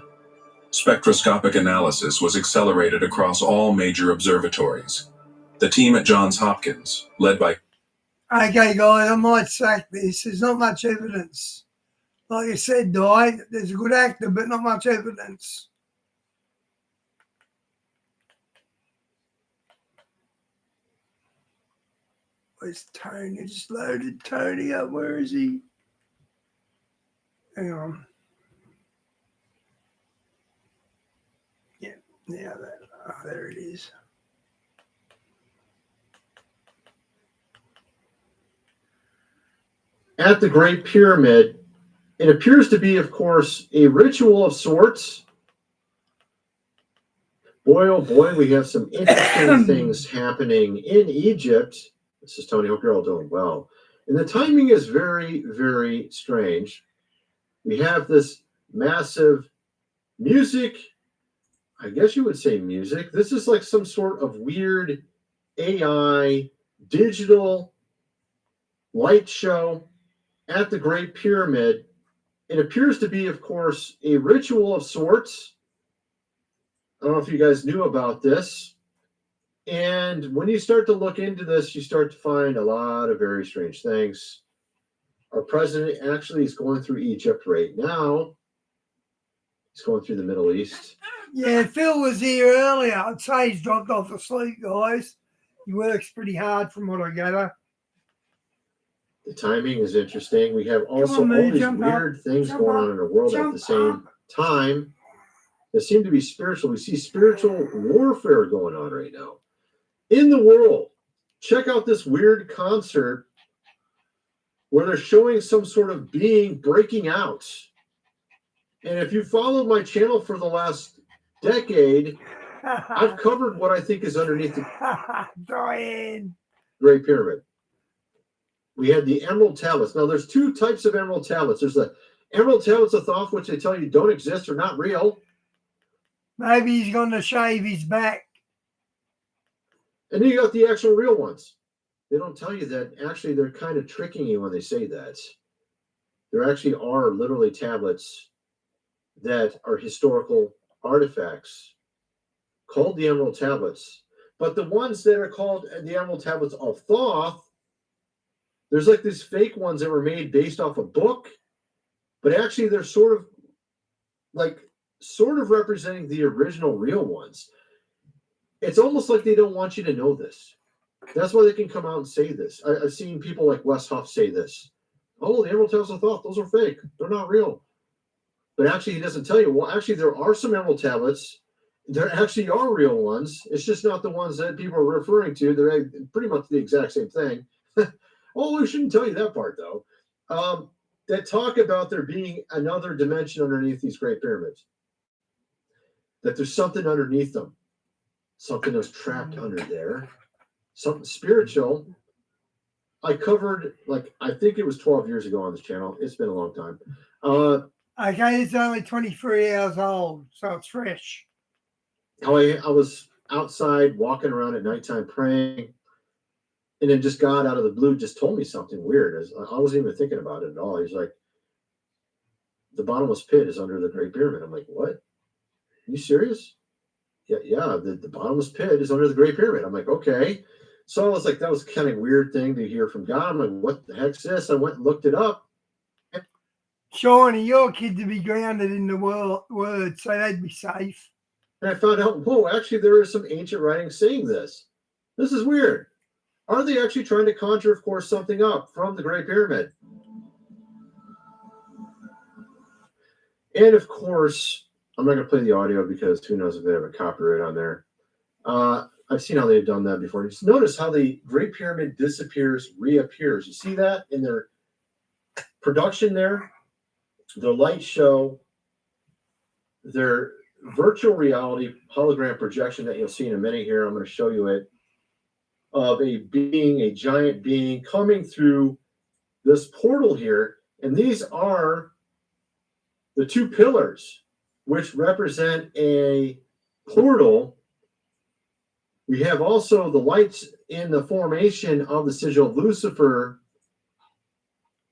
Spectroscopic analysis was accelerated across all major observatories. The team at Johns Hopkins, led by
Okay, guys, I might sack this. There's not much evidence. Like I said, Di, there's a good actor, but not much evidence. Where's Tony? I just loaded Tony up. Where is he? Hang on. Yeah, now that. Oh, there it is.
At the Great Pyramid, it appears to be, of course, a ritual of sorts. Boy, oh boy, we have some interesting things happening in Egypt. This is Tony. Hope you're all doing well. And the timing is very, very strange. We have this massive music. I guess you would say music. This is like some sort of weird AI digital light show at the Great Pyramid. It appears to be, of course, a ritual of sorts. I don't know if you guys knew about this. And when you start to look into this, you start to find a lot of very strange things. Our president actually is going through Egypt right now. He's going through the Middle East.
Yeah, Phil was here earlier. I'd say he's dropped off to sleep, guys. He works pretty hard from what I gather.
The timing is interesting. We have also all these weird things going on in the world at the same time that seem to be spiritual. We see spiritual warfare going on right now in the world. Check out this weird concert where they're showing some sort of being breaking out. And if you followed my channel for the last decade, I've covered what I think is underneath the Great Pyramid. We had the emerald tablets. Now, there's two types of emerald tablets. There's the emerald tablets of Thoth, which they tell you don't exist or not real.
Maybe he's going to shave his back.
And then you got the actual real ones. They don't tell you that. Actually, they're kind of tricking you when they say that. There actually are literally tablets that are historical artifacts called the emerald tablets. But the ones that are called the emerald tablets of Thoth, there's like these fake ones that were made based off a book, but actually they're sort of representing the original real ones. It's almost like they don't want you to know this. That's why they can come out and say this. I've seen people like Wes Huff say this. Oh, the emerald tablets of Thoth, those are fake. They're not real. But actually, he doesn't tell you, well, actually, there are some emerald tablets. There actually are real ones. It's just not the ones that people are referring to. They're pretty much the exact same thing. Oh, we shouldn't tell you that part, though. That talk about there being another dimension underneath these Great Pyramids. That there's something underneath them. Something that's trapped under there. Something spiritual. I covered, I think it was 12 years ago on this channel. It's been a long time.
Okay, it's only 23 hours old, so it's fresh.
How I was outside walking around at nighttime praying, and then just God out of the blue just told me something weird. I wasn't even thinking about it at all. He's like, the bottomless pit is under the Great Pyramid. I'm like, what? Are you serious? Yeah, the bottomless pit is under the Great Pyramid. I'm like, okay. So I was like, that was kind of weird thing to hear from God. I'm like, what the heck's this? I went and looked it up.
Shawnee, your kids would be grounded in the word, so they'd be safe.
And I found out, whoa, actually there is some ancient writings saying this. This is weird. Are they actually trying to conjure, of course, something up from the Great Pyramid? And of course, I'm not going to play the audio because who knows if they have a copyright on there. I've seen how they've done that before. Just notice how the Great Pyramid disappears, reappears. You see that in their production there? The light show, their virtual reality hologram projection that you'll see in a minute here. I'm going to show you it. Of a being, a giant being coming through this portal here. And these are the two pillars, which represent a portal. We have also the lights in the formation of the sigil of Lucifer.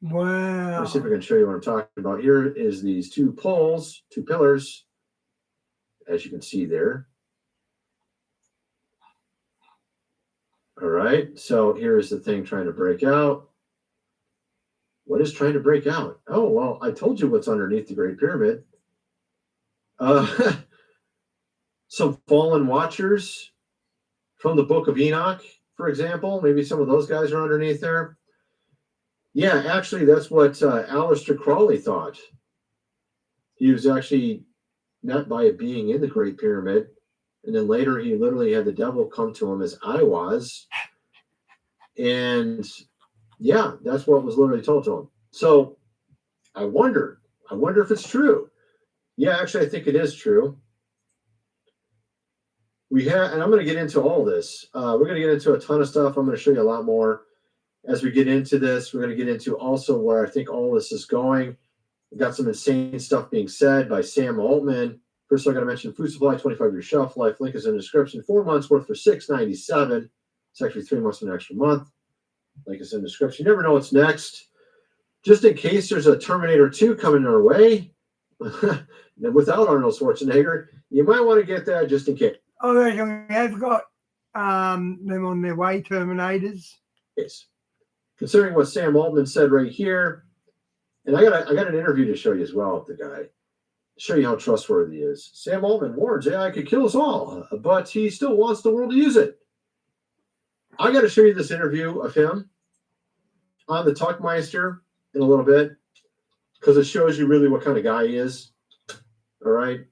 Wow.
Let me see if I can show you what I'm talking about. Here is these two poles, two pillars, as you can see there. All right. So here's the thing trying to break out. What is trying to break out? Oh, well, I told you what's underneath the Great Pyramid. Some fallen watchers from the Book of Enoch, for example. Maybe some of those guys are underneath there. Yeah, actually, that's what Aleister Crowley thought. He was actually met by a being in the Great Pyramid. And then later he literally had the devil come to him as I was. And yeah, that's what was literally told to him. So I wonder if it's true. Yeah, actually, I think it is true. And I'm going to get into all this. We're going to get into a ton of stuff. I'm going to show you a lot more as we get into this. We're going to get into also where I think all this is going. We've got some insane stuff being said by Sam Altman. First, I got to mention Food Supply, 25-year shelf life. Link is in the description. 4 months worth for $6.97. It's actually 3 months for an extra month. Link is in the description. You never know what's next. Just in case there's a Terminator 2 coming our way, without Arnold Schwarzenegger, you might want to get that just in case.
I reckon we have got them on their way, Terminators.
Yes. Considering what Sam Altman said right here, and I got an interview to show you as well of the guy, to show you how trustworthy he is. Sam Altman warns AI could kill us all, but he still wants the world to use it. I got to show you this interview of him on the Tuckmeister in a little bit, because it shows you really what kind of guy he is. All right.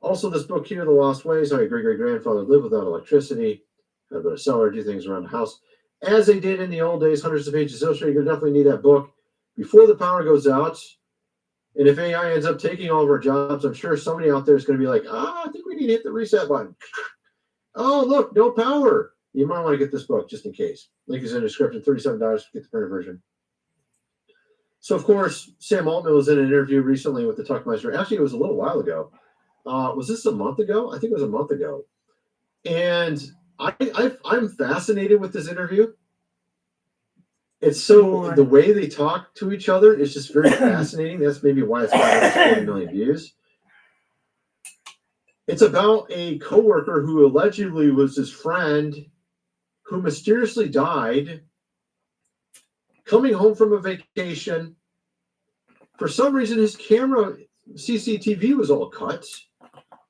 Also, this book here, The Lost Ways, how your great-great-grandfather lived without electricity, how to build a cellar, do things around the house, as they did in the old days, hundreds of pages illustrated. You're going to definitely need that book before the power goes out. And if AI ends up taking all of our jobs, I'm sure somebody out there is going to be like, I think we need to hit the reset button. Oh, look, no power. You might want to get this book just in case. Link is in the description, $37 to get the printed version. So, of course, Sam Altman was in an interview recently with the Tuckmeister. Actually, it was a little while ago. Was this a month ago? I think it was a month ago. And I'm fascinated with this interview. It's so, the way they talk to each other is just very fascinating. That's maybe why it's got 40 million views. It's about a coworker who allegedly was his friend who mysteriously died coming home from a vacation. For some reason, his camera CCTV was all cut.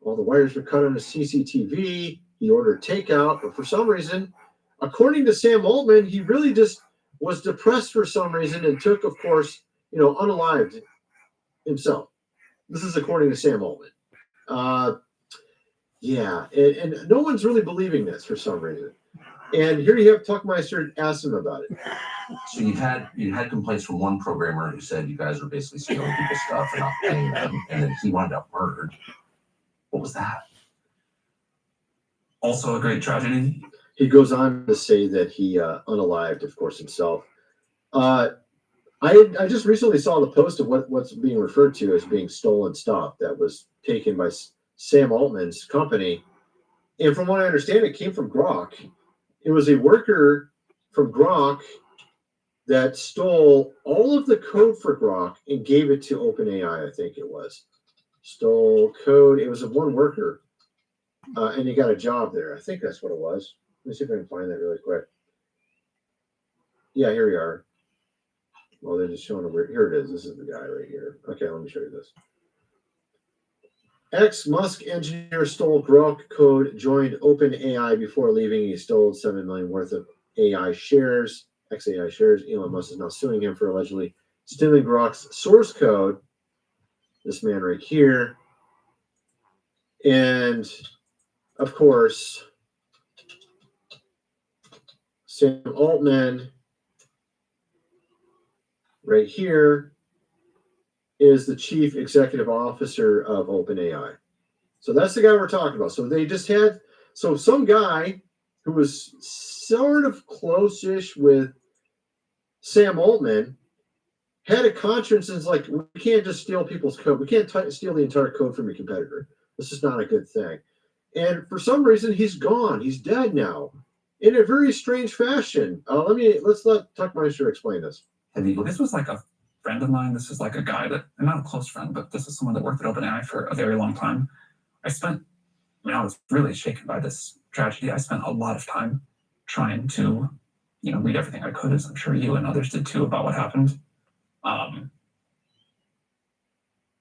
All the wires were cut on his CCTV. He ordered takeout, but for some reason, according to Sam Altman, he really just was depressed for some reason and took, of course, unalived himself. This is according to Sam Altman. Yeah, and no one's really believing this for some reason. And here you have Tuckmeister ask him about it.
So you had complaints from one programmer who said you guys were basically stealing people's stuff and not paying them, and then he wound up murdered. What was that?
Also a great tragedy.
He goes on to say that he unalived, of course, himself. I just recently saw the post of what's being referred to as being stolen stuff that was taken by Sam Altman's company. And from what I understand, it came from Grok. It was a worker from Grok that stole all of the code for Grok and gave it to OpenAI, I think it was. Stole code. It was of one worker, and he got a job there. I think that's what it was. Let me see if I can find that really quick. Yeah, here we are. Well, they're just showing it. Here it is. This is the guy right here. Okay, let me show you this. Ex-Musk engineer stole Grok code, joined OpenAI before leaving. He stole $7 million worth of AI shares, XAI shares. Elon Musk is now suing him for allegedly stealing Grok's source code. This man right here. And, of course, Sam Altman right here is the chief executive officer of OpenAI. So that's the guy we're talking about. So they just had, some guy who was sort of close-ish with Sam Altman had a conscience and is like, we can't just steal people's code. We can't steal the entire code from your competitor. This is not a good thing. And for some reason, he's gone. He's dead now in a very strange fashion. Let's let Tuckmeister explain this.
This was like a friend of mine. This is like a guy that, not a close friend, but this is someone that worked at OpenAI for a very long time. I was really shaken by this tragedy. I spent a lot of time trying to, read everything I could, as I'm sure you and others did too, about what happened.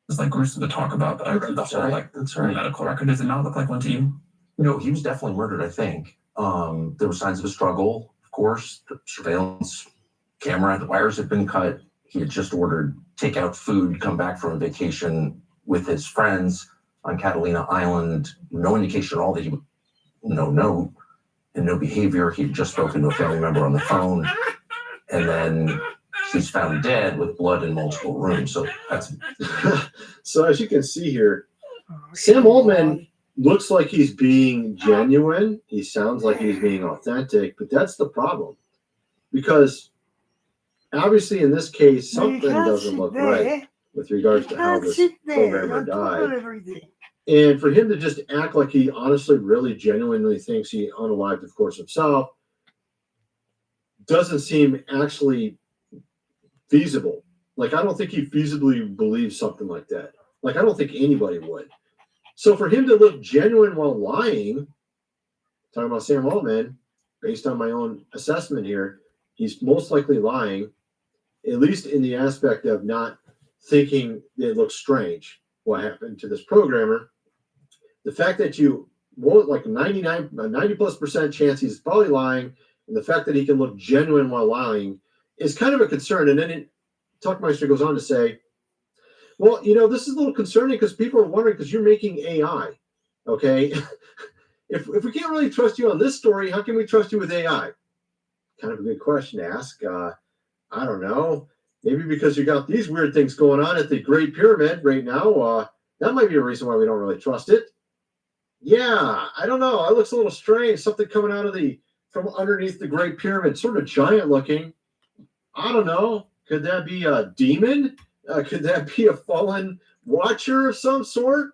It's like gruesome to talk about, but I read the whole
That's right.
medical record. Does it not look like one to you?
No, he was definitely murdered, I think. There were signs of a struggle, of course. The surveillance camera, the wires had been cut. He had just ordered takeout food, come back from a vacation with his friends on Catalina Island. No indication at all that he would, no behavior. He had just spoken to a family member on the phone. And then he's found dead with blood in multiple rooms. So that's
So as you can see here, Sam Altman looks like he's being genuine. He sounds like he's being authentic, but that's the problem. Because obviously in this case, something doesn't look right with regards to how this programmer died. And for him to just act like he honestly, really genuinely thinks he unalived, of course, himself, doesn't seem actually feasible. Like, I don't think he feasibly believes something like that. Like, I don't think anybody would. So for him to look genuine while lying, talking about Sam Altman, based on my own assessment here, he's most likely lying, at least in the aspect of not thinking it looks strange what happened to this programmer. The fact that you won't, like 90+% chance he's probably lying, and the fact that he can look genuine while lying is kind of a concern. And then Tuckmeister goes on to say, well, this is a little concerning because people are wondering, because you're making AI, okay? if we can't really trust you on this story, how can we trust you with AI? Kind of a good question to ask. I don't know. Maybe because you got these weird things going on at the Great Pyramid right now. That might be a reason why we don't really trust it. Yeah, I don't know. It looks a little strange. Something coming out of from underneath the Great Pyramid, sort of giant looking. I don't know. Could that be a demon? Could that be a fallen watcher of some sort?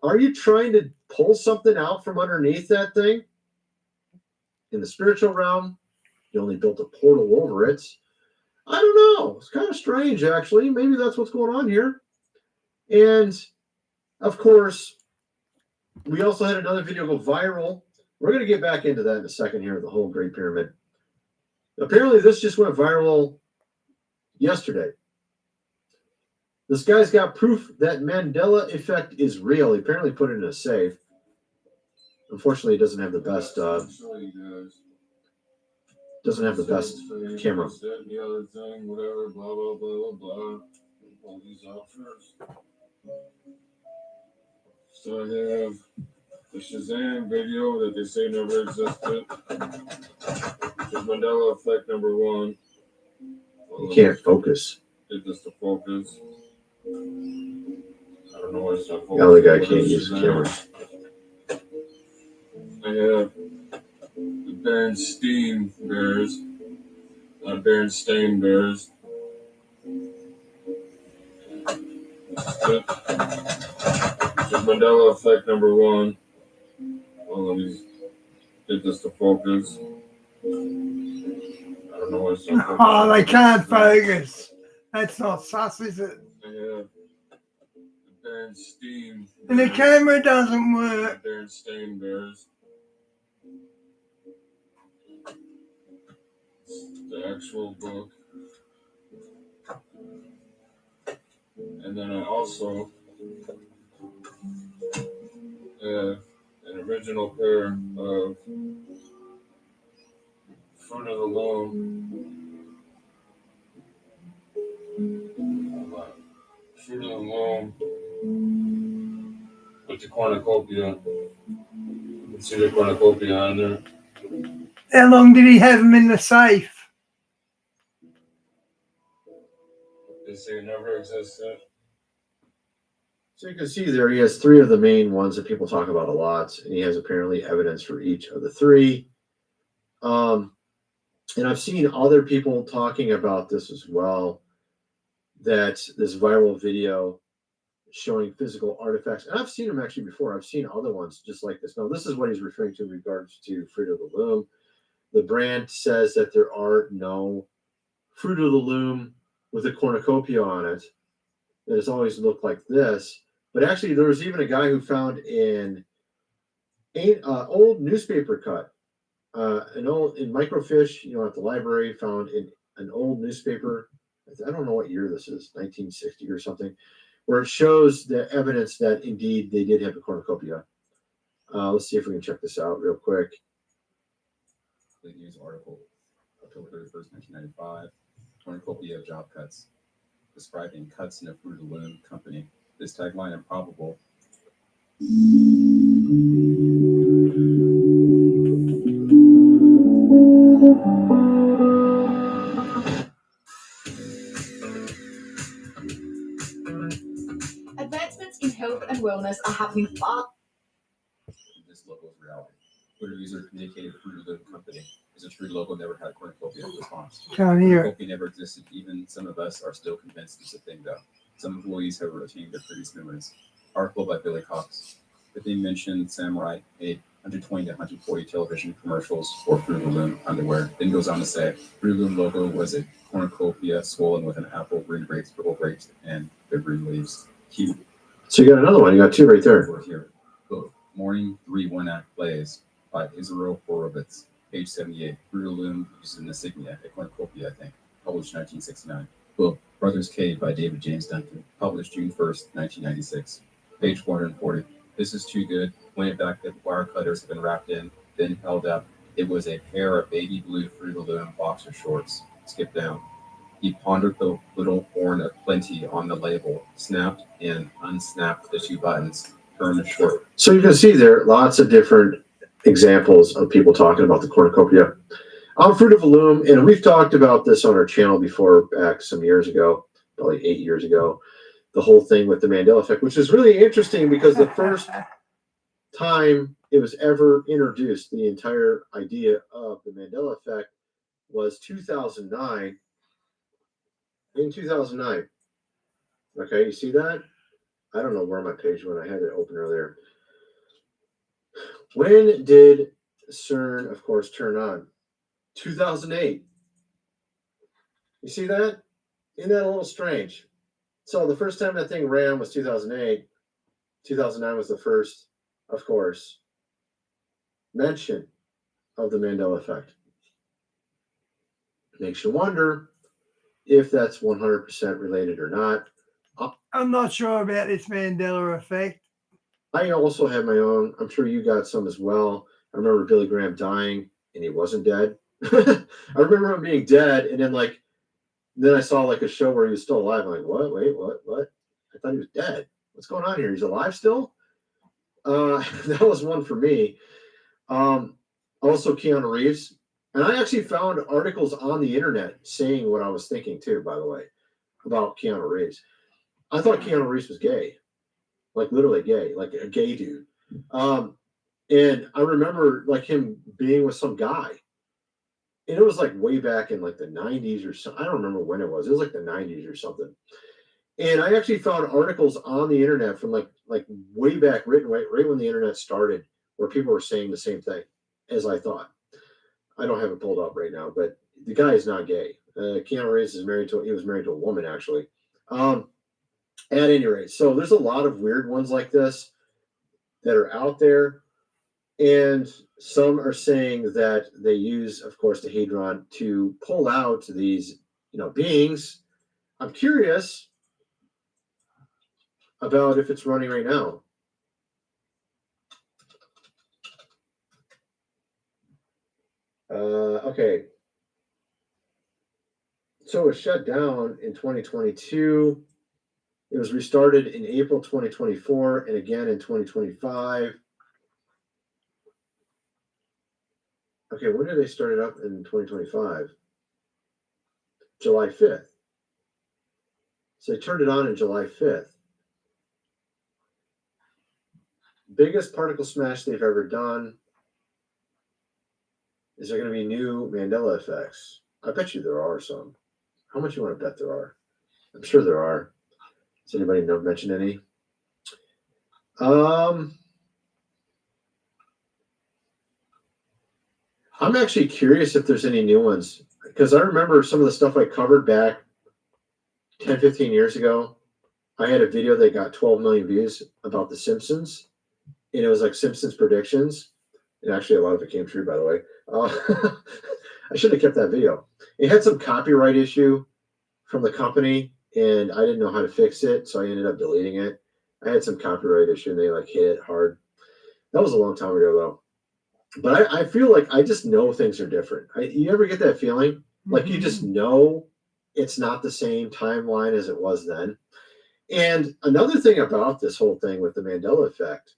Are you trying to pull something out from underneath that thing? In the spiritual realm, you only built a portal over it. I don't know. It's kind of strange, actually. Maybe that's what's going on here. And, of course, we also had another video go viral. We're going to get back into that in a second here, the whole Great Pyramid. Apparently, this just went viral yesterday. This guy's got proof that Mandela effect is real. He apparently put it in a safe. Unfortunately, it doesn't have the best camera.
The other thing, whatever, blah, blah, blah, blah, blah. Pull these out first. So I have the Shazam video that they say never existed. Which is Mandela effect number 1.
You can't focus.
Get this to focus. I don't know why it's not focusing.
The other guy can't use the camera.
I have the Berenstain Bears. Berenstain Bears. Just Mandela effect number 1. Well, let me get this to focus. I don't know why it's not focusing.
Oh, they can't focus. That's not sus, is it?
I have the Berenstain.
And the camera doesn't work.
Berenstain Bears. The actual book. And then I also have an original pair of Fruit of the Loom. Fruit of the Loom with the cornucopia. You can see the cornucopia on there.
How long did he have them in the safe?
They say it never existed.
So you can see there he has 3 of the main ones that people talk about a lot, and he has apparently evidence for each of the 3. And I've seen other people talking about this as well, that this viral video showing physical artifacts, and I've seen them actually before. I've seen other ones just like this. Now, this is what he's referring to in regards to Fruit of the Loom. The brand says that there are no Fruit of the Loom with a cornucopia on it. That has always looked like this. But actually, there was even a guy who found an old newspaper cut An old in microfiche, at the library, found in an old newspaper. I don't know what year this is, 1960 or something, where it shows the evidence that indeed they did have a cornucopia. Let's see if we can check this out real quick.
The news article, October 31st, 1995, cornucopia of job cuts, describing cuts in a Fruit of the Loom company. This tagline improbable.
Advancements in health and wellness are happening far.
This logo's reality. Twitter user communicated Fruit of the Loom company. Is a true logo never had cornucopia response.
Can't hear it.
Cornucopia never existed. Even some of us are still convinced it's a thing, though. Some employees have retained their previous memories. Article by Billy Cox. The thing mentioned Samurai made 120 to 140 television commercials for Fruit of the Loom underwear. Then goes on to say, Fruit of the Loom logo was a cornucopia swollen with an apple, green grapes, purple grapes, and the green leaves. Cute.
So you got another one. You got two right there.
Here. Both. Morning 3 1-act plays by Israel Horovitz. Page 78. Fruit of the Loom uses an insignia, a cornucopia, I think. Published 1969. Book. Brothers Cave by David James Duncan. Published June 1st, 1996. Page 440. This is too good. When in fact the wire cutters have been wrapped in, then held up. It was a pair of baby blue Fruit of the Loom boxer shorts. Skip down. He pondered the little horn of plenty on the label, snapped and unsnapped the two buttons, turned short.
So you can see there lots of different examples of people talking about the cornucopia. Fruit of the Loom, and we've talked about this on our channel before back some years ago, probably 8 years ago, the whole thing with the Mandela effect, which is really interesting because the first time it was ever introduced, the entire idea of the Mandela effect was 2009. In 2009. Okay, you see that? I don't know where my page went. I had it open earlier. When did CERN, of course, turn on? 2008. You see that? Isn't that a little strange? So the first time that thing ran was 2008. 2009 was the first, of course, mention of the Mandela effect. Makes you wonder if that's 100% related or not.
I'm not sure about this Mandela effect.
I also have my own. I'm sure you got some as well. I remember Billy Graham dying and he wasn't dead. I remember him being dead, and then I saw like a show where he was still alive. I'm like, what? Wait, what? I thought he was dead. What's going on here? He's alive still? That was one for me. Also Keanu Reeves. And I actually found articles on the internet saying what I was thinking too, by the way, about Keanu Reeves. I thought Keanu Reeves was gay, like literally gay, like a gay dude. And I remember like him being with some guy. And it was like way back in like the 90s or something. I don't remember when it was. It was like the 90s or something. And I actually found articles on the internet from like way back, written right when the internet started, where people were saying the same thing as I thought. I don't have it pulled up right now, but the guy is not gay. Keanu Reeves is he was married to a woman, actually. At any rate, so there's a lot of weird ones like this that are out there. And some are saying that they use, of course, the Hadron to pull out these, beings. I'm curious about if it's running right now. Okay. So it was shut down in 2022. It was restarted in April 2024 and again in 2025. Okay, when did they start it up in 2025? July 5th. So they turned it on July 5th. Biggest particle smash they've ever done. Is there going to be new Mandela effects? I bet you there are some. How much you want to bet there are? I'm sure there are. Does anybody mention any? I'm actually curious if there's any new ones, because I remember some of the stuff I covered back 10, 15 years ago. I had a video that got 12 million views about The Simpsons, and it was like Simpsons predictions. And actually, a lot of it came true, by the way. I should have kept that video. It had some copyright issue from the company, and I didn't know how to fix it, so I ended up deleting it. I had some copyright issue, and they like hit it hard. That was a long time ago, though. But I feel like I just know things are different. You ever get that feeling? Like you just know it's not the same timeline as it was then. And another thing about this whole thing with the Mandela effect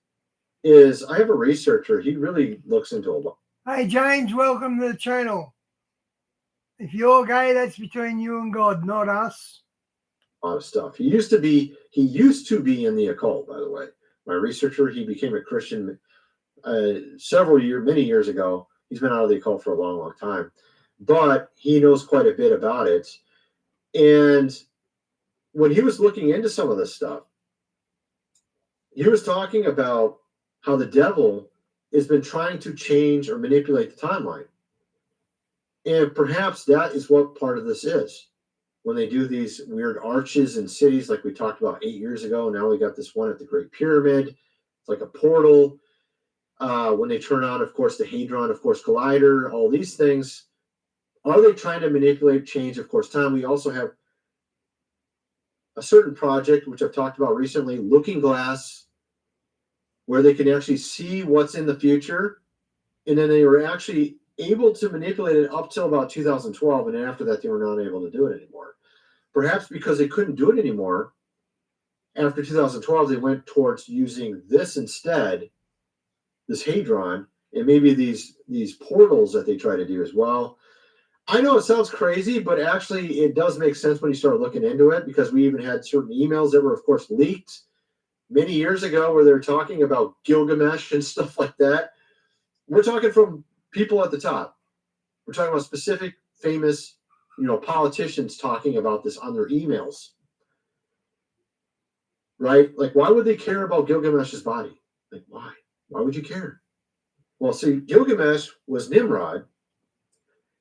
is I have a researcher. He really looks into a lot.
Hey, James, welcome to the channel. If you're gay, that's between you and God, not us.
A lot of stuff. He used to be in the occult, by the way. My researcher, he became a Christian many years ago. He's been out of the occult for a long, long time, but he knows quite a bit about it. And when he was looking into some of this stuff, he was talking about how the devil has been trying to change or manipulate the timeline. And perhaps that is what part of this is. When they do these weird arches in cities like we talked about 8 years ago, now we got this one at the Great Pyramid. It's like a portal. When they turn on, of course, the Hadron, of course, Collider, all these things. Are they trying to manipulate, change, of course, time? We also have a certain project, which I've talked about recently, Looking Glass, where they can actually see what's in the future. And then they were actually able to manipulate it up till about 2012. And then after that, they were not able to do it anymore. Perhaps because they couldn't do it anymore, after 2012, they went towards using this instead, this Hadron, and maybe these portals that they try to do as well. I know it sounds crazy, but actually it does make sense when you start looking into it, because we even had certain emails that were, of course, leaked many years ago where they're talking about Gilgamesh and stuff like that. We're talking from people at the top. We're talking about specific, famous, politicians talking about this on their emails. Right? Like, why would they care about Gilgamesh's body? Like, why? Why would you care? Well, see, Gilgamesh was Nimrod.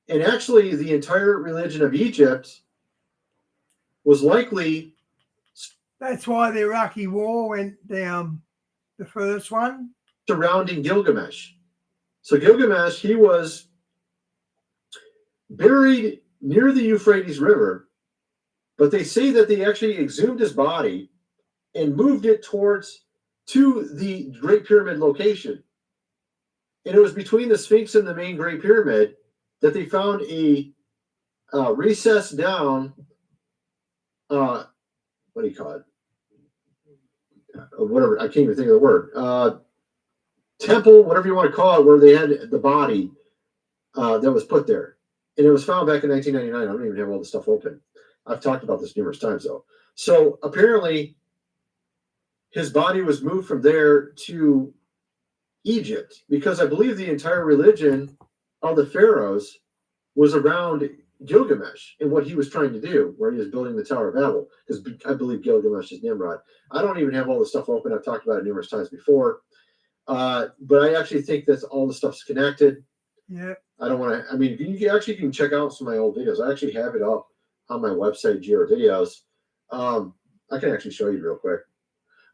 And actually, the entire religion of Egypt was likely...
That's why the Iraqi war went down, the first one.
Surrounding Gilgamesh. So Gilgamesh, he was buried near the Euphrates River, but they say that they actually exhumed his body and moved it to the Great Pyramid location. And it was between the Sphinx and the main Great Pyramid that they found a recessed down, what do you call it? Whatever, I can't even think of the word. Temple, whatever you want to call it, where they had the body that was put there. And it was found back in 1999. I don't even have all the stuff open. I've talked about this numerous times, though. So apparently, his body was moved from there to Egypt, because I believe the entire religion of the pharaohs was around Gilgamesh and what he was trying to do, where he was building the Tower of Babel, because I believe Gilgamesh is Nimrod. I don't even have all the stuff open. I've talked about it numerous times before. But I actually think that all the stuff's connected.
Yeah.
I don't want to, I mean, you can check out some of my old videos. I actually have it up on my website, GR Videos. I can actually show you real quick.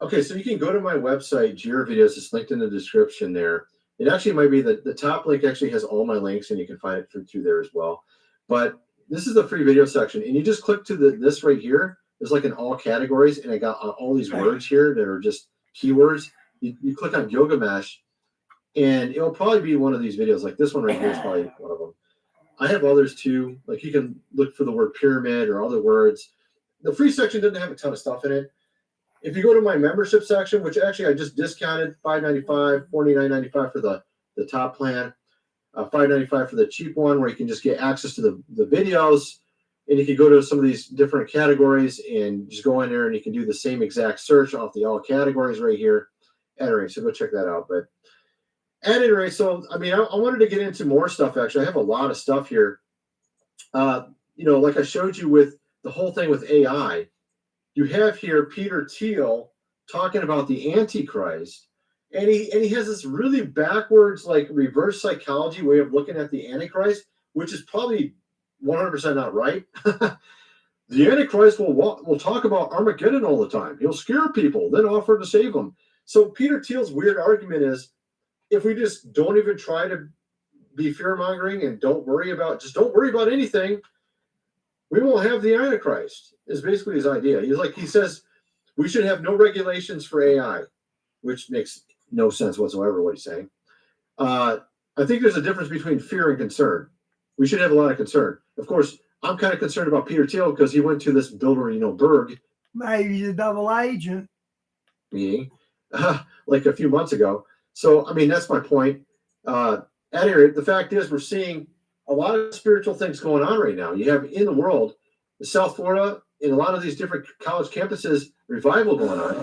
Okay, so you can go to my website, GR Videos. It's linked in the description there. It actually might be the top link actually has all my links, and you can find it through there as well. But this is the free video section, and you just click to this right here. There's like in all categories, and I got all these words here that are just keywords. You click on Gilgamesh, and it'll probably be one of these videos. Like this one right here is probably one of them. I have others too. Like you can look for the word pyramid or other words. The free section doesn't have a ton of stuff in it. If you go to my membership section, which actually I just discounted, $5.95, $49.95 for the top plan, $5.95 for the cheap one, where you can just get access to the videos, and you can go to some of these different categories and just go in there and you can do the same exact search off the all categories right here. At any rate, so go check that out. But at any rate, so I mean, I wanted to get into more stuff. Actually, I have a lot of stuff here. Like I showed you with the whole thing with AI, you have here Peter Thiel talking about the Antichrist, and he has this really backwards, like reverse psychology way of looking at the Antichrist, which is probably 100% not right. The Antichrist will talk about Armageddon all the time. He'll scare people, then offer to save them. So Peter Thiel's weird argument is if we just don't even try to be fear mongering and don't worry about anything, we won't have the Antichrist. Is basically his idea. He says we should have no regulations for AI, which makes no sense whatsoever. What he's saying. I think there's a difference between fear and concern. We should have a lot of concern. Of course, I'm kind of concerned about Peter Thiel because he went to this builder, Berg.
Maybe he's a double agent.
Meeting like a few months ago. So, I mean, that's my point. At any rate, the fact is we're seeing a lot of spiritual things going on right now. You have in the world, in South Florida, in a lot of these different college campuses, revival going on.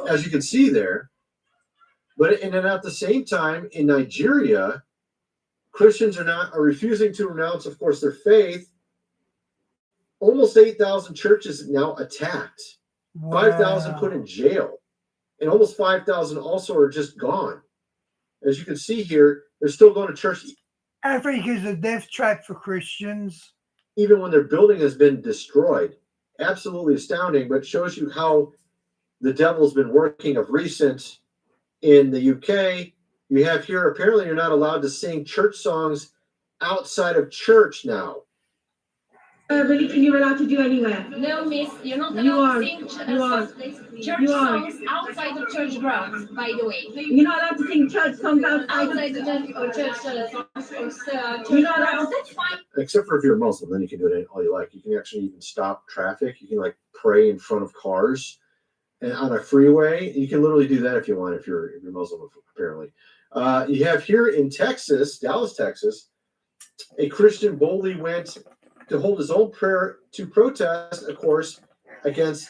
As you can see there. And then at the same time, in Nigeria, Christians are refusing to renounce, of course, their faith. Almost 8,000 churches now attacked. Wow. 5,000 put in jail. And almost 5,000 also are just gone. As you can see here, they're still going to church.
Africa is a death trap for Christians.
Even when their building has been destroyed. Absolutely astounding, but shows you how the devil's been working of recent. In the UK, you have here, apparently you're not allowed to sing church songs outside of church now.
Religion you're allowed to do anywhere.
No, miss, you're not allowed to sing church songs outside the church grounds, by the way.
You're not allowed to sing church songs outside
the church or church
you're not allowed.
That's fine.
Except for if you're a Muslim, then you can do it all you like. You can actually even stop traffic. You can pray in front of cars. And on a freeway, you can literally do that if you want, if you're Muslim, apparently. You have here in Texas, Dallas, Texas, a Christian boldly went to hold his own prayer to protest, of course, against,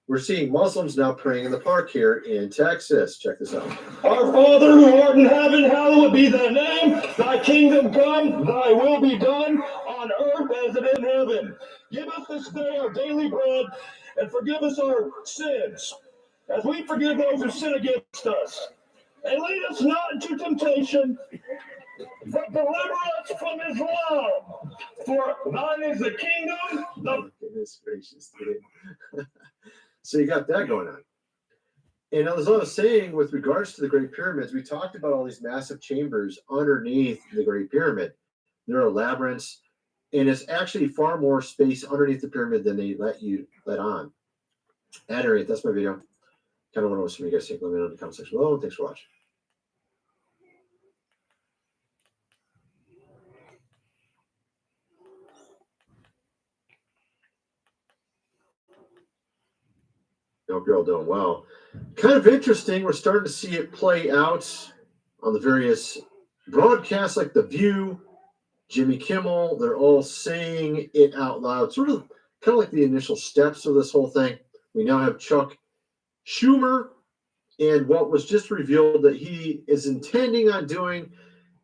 we're seeing Muslims now praying in the park here in Texas. Check this out.
Our Father who art in heaven, hallowed be thy name. Thy kingdom come, thy will be done on earth as it is in heaven. Give us this day our daily bread, and forgive us our sins, as we forgive those who sin against us. And lead us not into temptation, but deliver us from Islam. For thine is the kingdom, the...
Goodness gracious, dude. So you got that going on. And as I was saying, with regards to the Great Pyramids, we talked about all these massive chambers underneath the Great Pyramid. There are labyrinths. And it's actually far more space underneath the pyramid than they let on. At any rate, that's my video. Kind of want to know what you guys think. Let me know in the comment section below. Thanks for watching. Hope you're all doing well. Kind of interesting. We're starting to see it play out on the various broadcasts like The View, Jimmy Kimmel. They're all saying it out loud, sort of kind of like the initial steps of this whole thing. We now have Chuck Schumer and what was just revealed that he is intending on doing,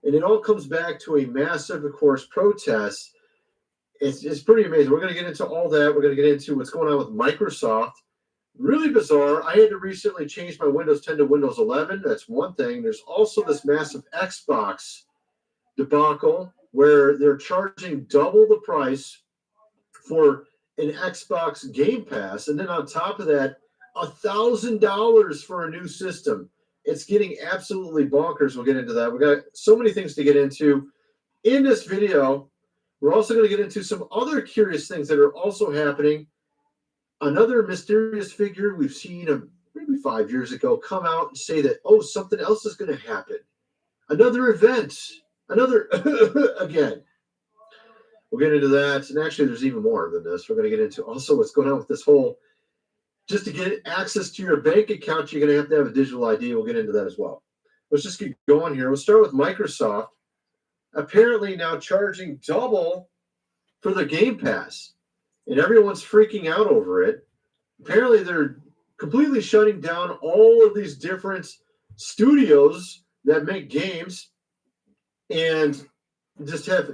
and it all comes back to a massive, of course, protest. It's pretty amazing. We're going to get into all that. We're going to get into what's going on with Microsoft. Really bizarre. I had to recently change my Windows 10 to Windows 11. That's one thing. There's also this massive Xbox debacle where they're charging double the price for an Xbox Game Pass. And then on top of that, $1,000 for a new system. It's getting absolutely bonkers. We'll get into that. We've got so many things to get into in this video. We're also going to get into some other curious things that are also happening. Another mysterious figure we've seen maybe 5 years ago come out and say that, oh, something else is going to happen. Another event. Another, again. We'll get into that. And actually, there's even more than this. We're going to get into also what's going on with this whole, just to get access to your bank account, you're going to have a digital ID. We'll get into that as well. Let's just keep going here. We'll start with Microsoft. Apparently now charging double for the Game Pass. And everyone's freaking out over it. Apparently, they're completely shutting down all of these different studios that make games and just have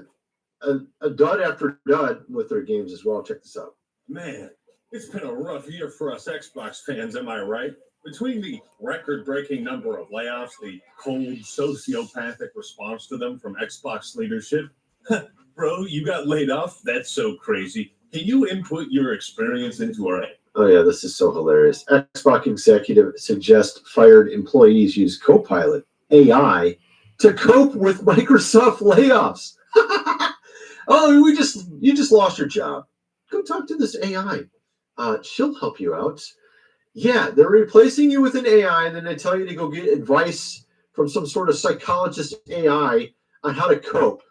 a dud after dud with their games as well. Check this out.
Man, it's been a rough year for us Xbox fans, am I right? Between the record-breaking number of layoffs, the cold, sociopathic response to them from Xbox leadership. Bro, you got laid off? That's so crazy. Can you input your experience into our
Oh yeah, this is so hilarious. Xbox executive suggests fired employees use Copilot AI to cope with Microsoft layoffs. Oh, you just lost your job. Go talk to this AI. She'll help you out. Yeah, they're replacing you with an AI, and then they tell you to go get advice from some sort of psychologist AI on how to cope.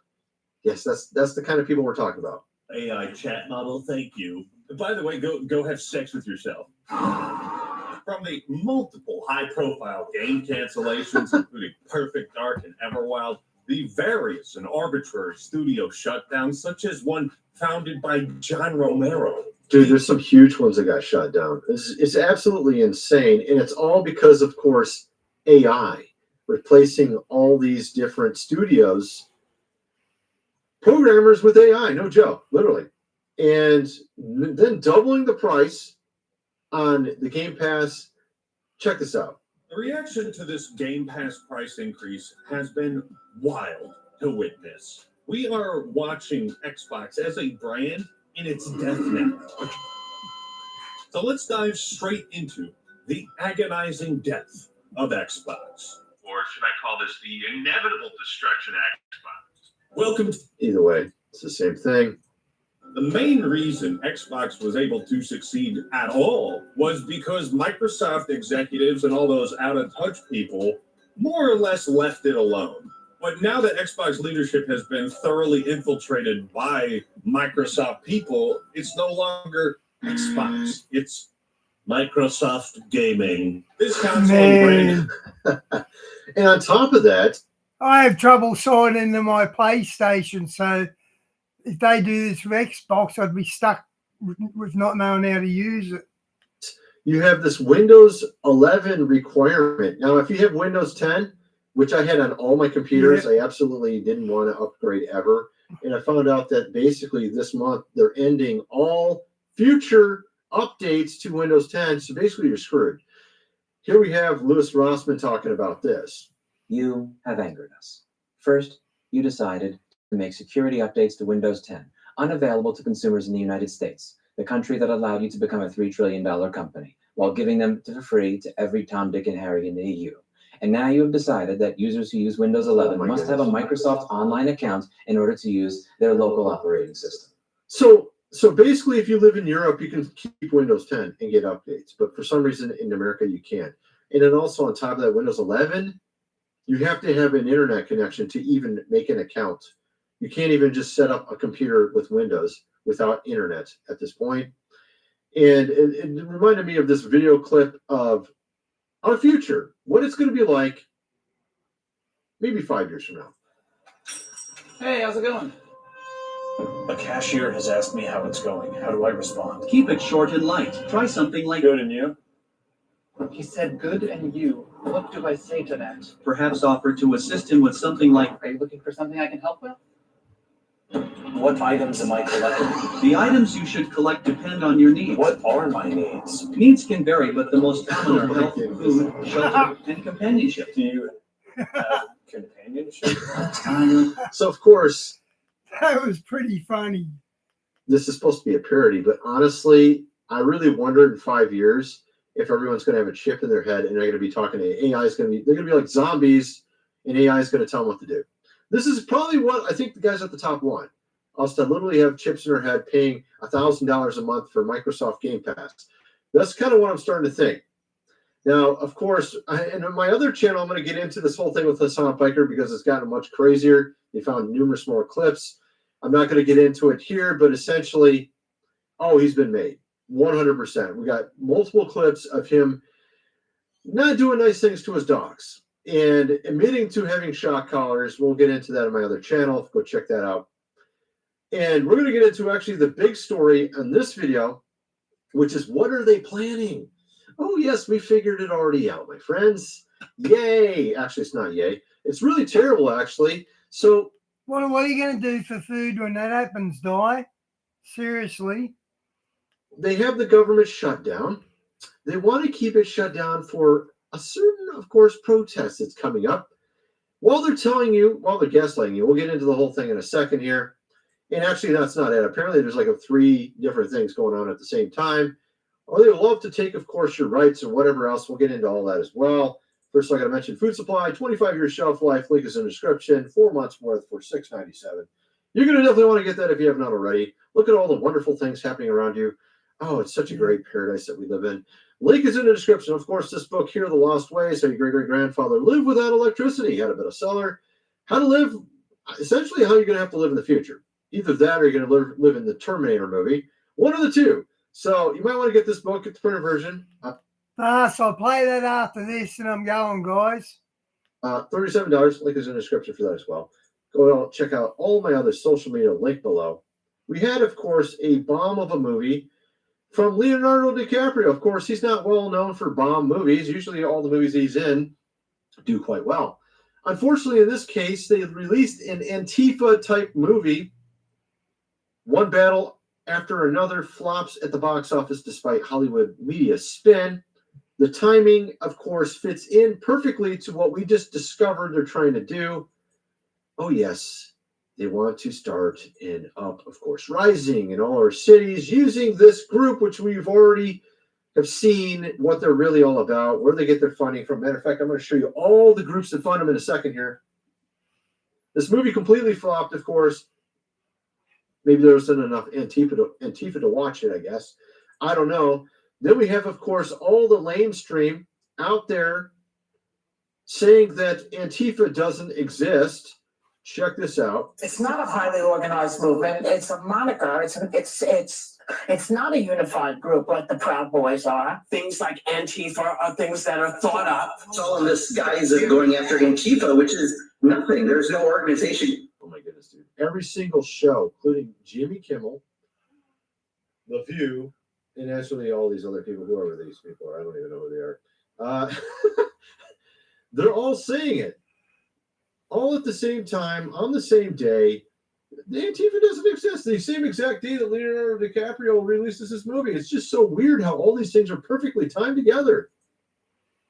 Yes, that's the kind of people we're talking about.
AI chat model, thank you. By the way, go have sex with yourself. From the multiple high-profile game cancellations, including Perfect Dark and Everwild, the various and arbitrary studio shutdowns, such as one founded by John Romero.
Dude, there's some huge ones that got shut down. It's absolutely insane, and it's all because, of course, AI replacing all these different studios, programmers with AI, no joke, literally, and then doubling the price on the Game Pass. Check this out.
The reaction to this Game Pass price increase has been wild to witness. We are watching Xbox as a brand in its death knell. So let's dive straight into the agonizing death of Xbox. Or should I call this the inevitable destruction of Xbox? Welcome to...
Either way, it's the same thing.
The main reason Xbox was able to succeed at all was because Microsoft executives and all those out-of-touch people more or less left it alone. But now that Xbox leadership has been thoroughly infiltrated by Microsoft people, it's no longer Xbox. It's Microsoft Gaming. This console brand.
And on top of that,
I have trouble signing into my PlayStation, so if they do this with Xbox, I'd be stuck with not knowing how to use it.
you have this Windows 11 requirement. Now, if you have Windows 10, which I had on all my computers, I absolutely didn't want to upgrade ever. And I found out that basically this month they're ending all future updates to Windows 10. So basically you're screwed. Here we have Louis Rossman talking about this.
You have angered us. First, you decided to make security updates to Windows 10 unavailable to consumers in the United States, the country that allowed you to become a $3 trillion company, while giving them for free to every Tom, Dick, and Harry in the EU. And now you have decided that users who use Windows 11 must have a Microsoft online account in order to use their local operating system.
So basically, if you live in Europe, you can keep Windows 10 and get updates. But for some reason in America, you can't. And then also on top of that, Windows 11, you have to have an internet connection to even make an account. You can't even just set up a computer with Windows without internet at this point. And it reminded me of this video clip of our future, what it's going to be like maybe 5 years from now.
Hey, how's it going?
A cashier has asked me how it's going. How do I respond?
Keep it short and light. Try something like...
Good, and you?
He said good and you. What do I say to that? Perhaps offer to assist him with something like... Are you looking for something I can help with?
What items am I collecting?
The items you should collect depend on your needs.
What are my needs?
Needs can vary, but the most common are health, food, shelter, and companionship.
Do you have companionship?
So, of course,
that was pretty funny.
This is supposed to be a parody, but honestly, I really wonder in 5 years if everyone's going to have a chip in their head and they're going to be talking to AI. They're going to be like zombies, and AI is going to tell them what to do. This is probably what I think the guys at the top want. Us to literally have chips in their head paying $1,000 a month for Microsoft Game Pass. That's kind of what I'm starting to think. Now, of course, and on my other channel, I'm going to get into this whole thing with Hassan Piker because it's gotten much crazier. They found numerous more clips. I'm not going to get into it here, but essentially, he's been made 100%. We got multiple clips of him not doing nice things to his dogs and admitting to having shock collars. We'll get into that on my other channel. Go check that out. And we're going to get into actually the big story on this video, which is what are they planning? Oh, yes, we figured it already out, my friends. Yay. Actually, it's not yay. It's really terrible, actually. So
what are you going to do for food when that happens, Di? Seriously?
They have the government shut down. They want to keep it shut down for a certain, of course, protest that's coming up. While they're gaslighting you, we'll get into the whole thing in a second here. And actually, that's not it. Apparently, there's like 3 different things going on at the same time. Or they would love to take, of course, your rights and whatever else. We'll get into all that as well. First, I got to mention Food Supply, 25-year shelf life. Link is in the description. 4 months worth for $6.97. You're going to definitely want to get that if you have not already. Look at all the wonderful things happening around you. Oh, it's such a great paradise that we live in. Link is in the description. Of course, this book here, The Lost Ways, How Your Great-Great-Grandfather Lived Without Electricity, How to Build a Cellar, How to Live, essentially how you're going to have to live in the future. Either that or you're going to live in the Terminator movie. One of the two. So you might want to get this book, get the printed version.
So I'll play that after this and I'm going, guys.
$37. Link is in the description for that as well. Go out, check out all my other social media, link below. We had, of course, a bomb of a movie from Leonardo DiCaprio. Of course, he's not well known for bomb movies. Usually all the movies he's in do quite well. Unfortunately, in this case, they released an Antifa-type movie. One battle after another flops at the box office despite Hollywood media spin. The timing, of course, fits in perfectly to what we just discovered they're trying to do. Oh, yes, they want to start an up, of course, rising in all our cities using this group, which we've already have seen what they're really all about, where they get their funding from. Matter of fact, I'm going to show you all the groups that fund them in a second here. This movie completely flopped, of course. Maybe there wasn't enough Antifa to watch it, I guess. I don't know. Then we have, of course, all the lamestream out there saying that Antifa doesn't exist. Check this out.
It's not a highly organized movement. It's a moniker. It's not a unified group like the Proud Boys are.
Things like Antifa are things that are thought up.
It's all in this guise of going after Antifa, which is nothing. There's no organization.
Oh my goodness, dude. Every single show, including Jimmy Kimmel, The View, and actually all these other people, whoever these people are, I don't even know who they are. They're all saying it. All at the same time, on the same day. The Antifa doesn't exist. The same exact day that Leonardo DiCaprio releases this movie. It's just so weird how all these things are perfectly timed together.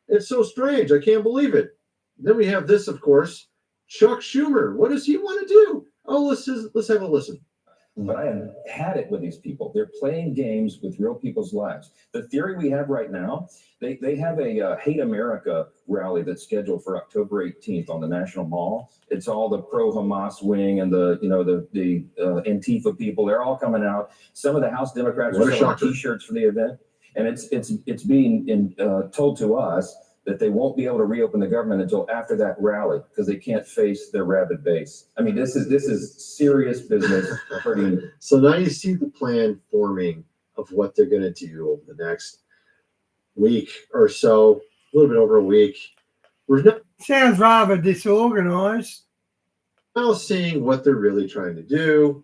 It's so strange. I can't believe it. Then we have this, of course, Chuck Schumer. What does he want to do? Oh, let's have a listen.
But I have had it with these people. They're playing games with real people's lives. The theory we have right now, they have a Hate America rally that's scheduled for October 18th on the National Mall. It's all the pro-Hamas wing and the Antifa people. They're all coming out. Some of the House Democrats are selling T-shirts for the event, and it's being told to us that they won't be able to reopen the government until after that rally because they can't face their rabid base. I mean, this is serious business.
So now you see the plan forming of what they're going to do over the next week or so, a little bit over a week.
Sounds rather disorganized.
Now seeing what they're really trying to do.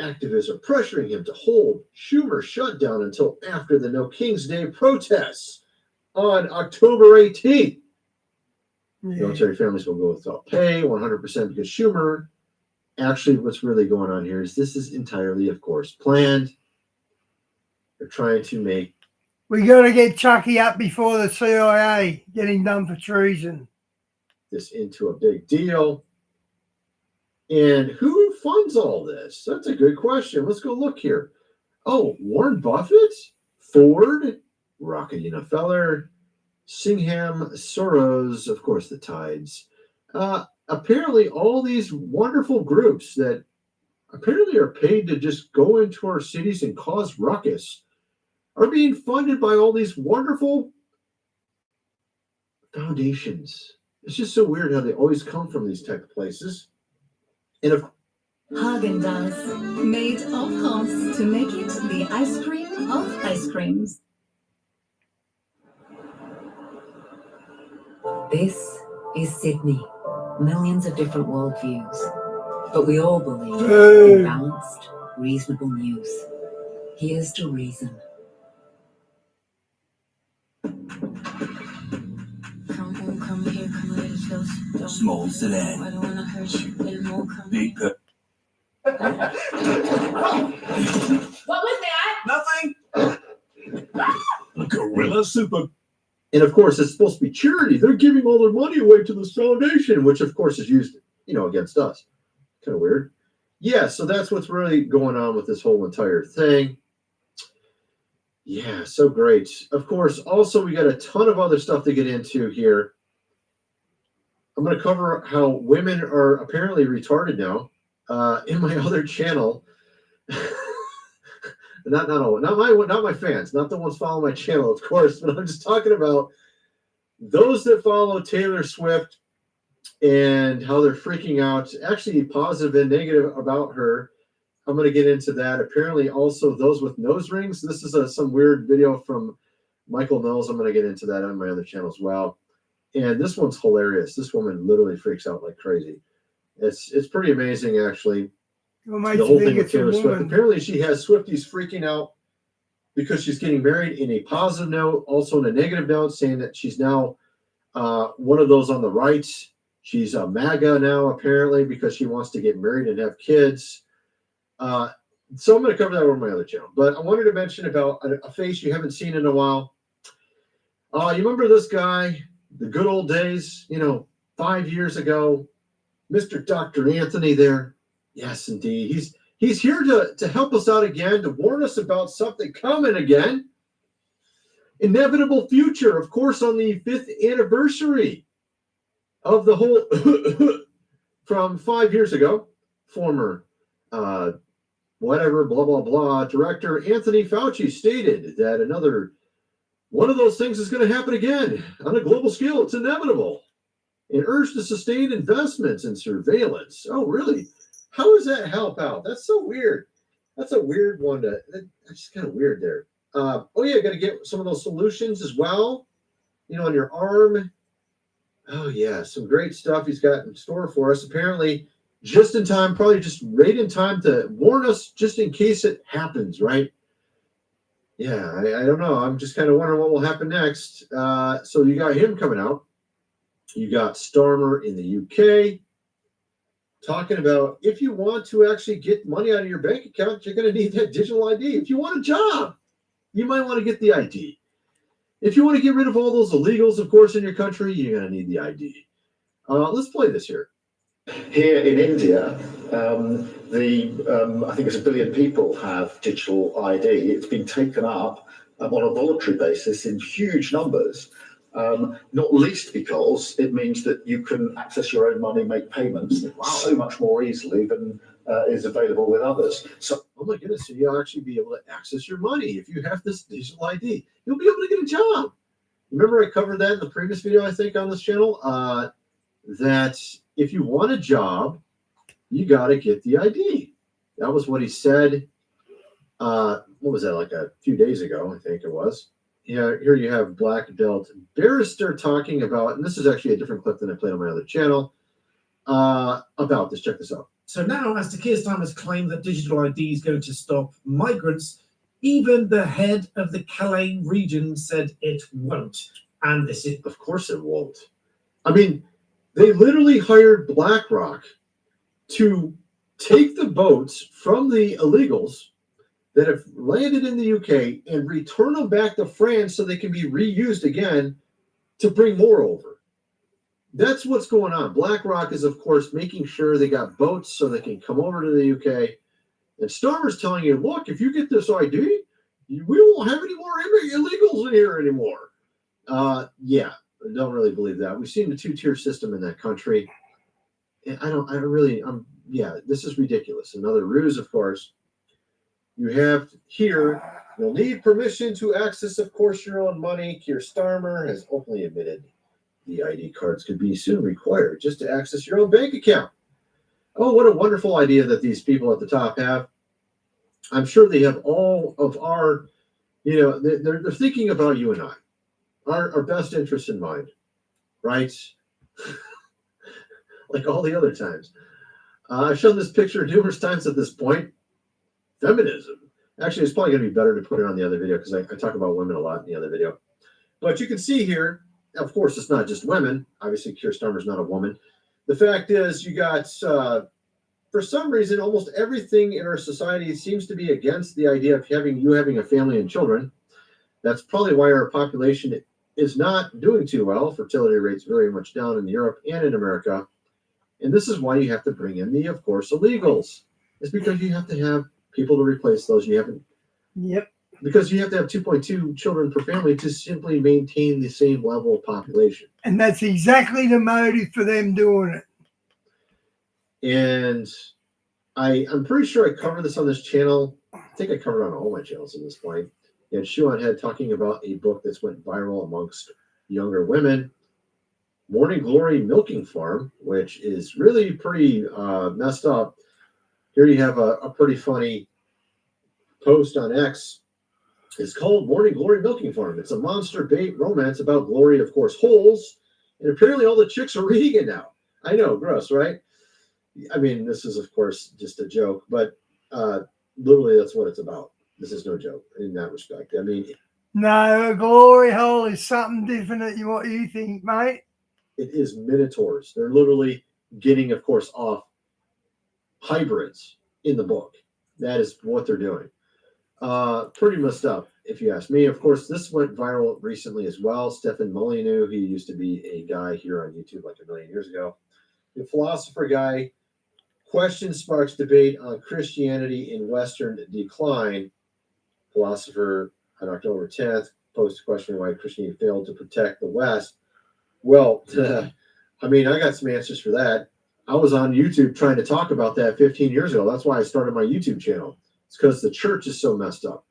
Activists are pressuring him to hold Schumer shut down until after the No King's Day protests on October 18th. Military families will go without pay 100% because Schumer. Actually, what's really going on here is this is entirely, of course, planned. They're trying to make.
We got to get Chucky up before the CIA, getting done for treason.
This into a big deal. And who funds all this? That's a good question. Let's go look here. Oh, Warren Buffett, Ford, Rockefeller, Singham, Soros, of course, the Tides. Apparently, all these wonderful groups that apparently are paid to just go into our cities and cause ruckus are being funded by all these wonderful foundations. It's just so weird how they always come from these type of places. And of
Häagen-Dazs, made of course to make it the ice cream of ice creams.
This is Sydney. Millions of different worldviews. But we all believe in balanced, reasonable news. Here's to reason.
Come here, come a little closer.
Small sedan.
I don't wanna hurt you. Little more, come
Big
What was that?
Nothing. Gorilla Super.
And of course, it's supposed to be charity. They're giving all their money away to this foundation, which of course is used, against us. Kind of weird. Yeah, so that's what's really going on with this whole entire thing. Yeah, so great. Of course, also we got a ton of other stuff to get into here. I'm going to cover how women are apparently retarded now in my other channel. not my fans, not the ones following my channel, of course, but I'm just talking about those that follow Taylor Swift and how they're freaking out, actually positive and negative about her. I'm going to get into that. Apparently, also those with nose rings. This is some weird video from Michael Knowles. I'm going to get into that on my other channel as well. And this one's hilarious. This woman literally freaks out like crazy. It's pretty amazing, actually.
What
The whole thing with Taylor Swift. Apparently, she has Swifties freaking out because she's getting married in a positive note, also in a negative note, saying that she's now one of those on the right. She's a MAGA now, apparently, because she wants to get married and have kids. So I'm going to cover that over my other channel. But I wanted to mention about a face you haven't seen in a while. You remember this guy, the good old days, 5 years ago, Mr. Dr. Anthony there? Yes, indeed. He's here to help us out again, to warn us about something coming again. Inevitable future, of course, on the 5th anniversary of the whole from 5 years ago, former whatever, blah, blah, blah, director Anthony Fauci stated that another one of those things is going to happen again on a global scale. It's inevitable. And urged to sustain investments in surveillance. Oh, really? How does that help out? That's so weird. That's a weird one. That's just kind of weird there. Oh, yeah, got to get some of those solutions as well, on your arm. Oh, yeah, some great stuff he's got in store for us. Apparently, just in time, probably just right in time to warn us just in case it happens, right? Yeah, I don't know. I'm just kind of wondering what will happen next. So you got him coming out. You got Starmer in the UK talking about if you want to actually get money out of your bank account, you're going to need that digital ID. If you want a job, you might want to get the ID. If you want to get rid of all those illegals, of course, in your country, you're going to need the ID. Let's play this here.
Here in India, I think it's 1 billion people have digital ID. It's been taken up on a voluntary basis in huge numbers, not least because it means that you can access your own money, make payments so much more easily than is available with others. So,
oh my goodness, so you'll actually be able to access your money if you have this digital ID. You'll be able to get a job. Remember I covered that in the previous video, I think, on this channel, that if you want a job, you got to get the ID. That was what he said. What was that, like a few days ago, I think it was. Yeah, here you have Black Belt Barrister talking about, and this is actually a different clip than I played on my other channel, about this. Check this out.
So now, as Keir Starmer's claim that digital ID is going to stop migrants, even the head of the Calais region said it won't. And this is...
Of course it won't. I mean, they literally hired BlackRock to take the boats from the illegals that have landed in the UK and return them back to France so they can be reused again to bring more over. That's what's going on. BlackRock is, of course, making sure they got boats so they can come over to the UK. And Starmer's telling you, look, if you get this ID, we won't have any more illegals in here anymore. Yeah, I don't really believe that. We've seen the two-tier system in that country. And yeah, this is ridiculous. Another ruse, of course. You have here, you'll need permission to access, of course, your own money. Keir Starmer has openly admitted the ID cards could be soon required just to access your own bank account. Oh, what a wonderful idea that these people at the top have. I'm sure they have all of our, they're thinking about you and I, our best interests in mind, right? Like all the other times. I've shown this picture numerous times at this point. Feminism. Actually, it's probably going to be better to put it on the other video because I talk about women a lot in the other video. But you can see here, of course, it's not just women. Obviously, Keir Starmer's not a woman. The fact is, you got, for some reason, almost everything in our society seems to be against the idea of having a family and children. That's probably why our population is not doing too well. Fertility rates very much down in Europe and in America. And this is why you have to bring in the, of course, illegals. It's because you have to have people to replace those you haven't.
Yep.
because you have to have 2.2 children per family to simply maintain the same level of population.
And that's exactly the motive for them doing it.
And I'm pretty sure I covered this on this channel. I think I covered it on all my channels at this point. And Shoe on Head talking about a book that's went viral amongst younger women, Morning Glory Milking Farm, which is really pretty messed up. Here you have a pretty funny post on X. It's called Morning Glory Milking Farm. It's a monster bait romance about Glory, of course, holes. And apparently all the chicks are reading it now. I know, gross, right? I mean, this is, of course, just a joke, but literally that's what it's about. This is no joke in that respect. I mean,
no, a glory hole is something different than what you think, mate.
It is minotaurs. They're literally getting, of course, off hybrids in the book. That is what they're doing. Pretty messed up, if you ask me. Of course, this went viral recently as well. Stefan Molyneux, he used to be a guy here on YouTube like 1 million years ago. The philosopher guy. Question sparks debate on Christianity in Western decline. Philosopher on October 10th posted a question why Christianity failed to protect the West. Well, I mean, I got some answers for that. I was on YouTube trying to talk about that 15 years ago. That's why I started my YouTube channel. It's because the church is so messed up.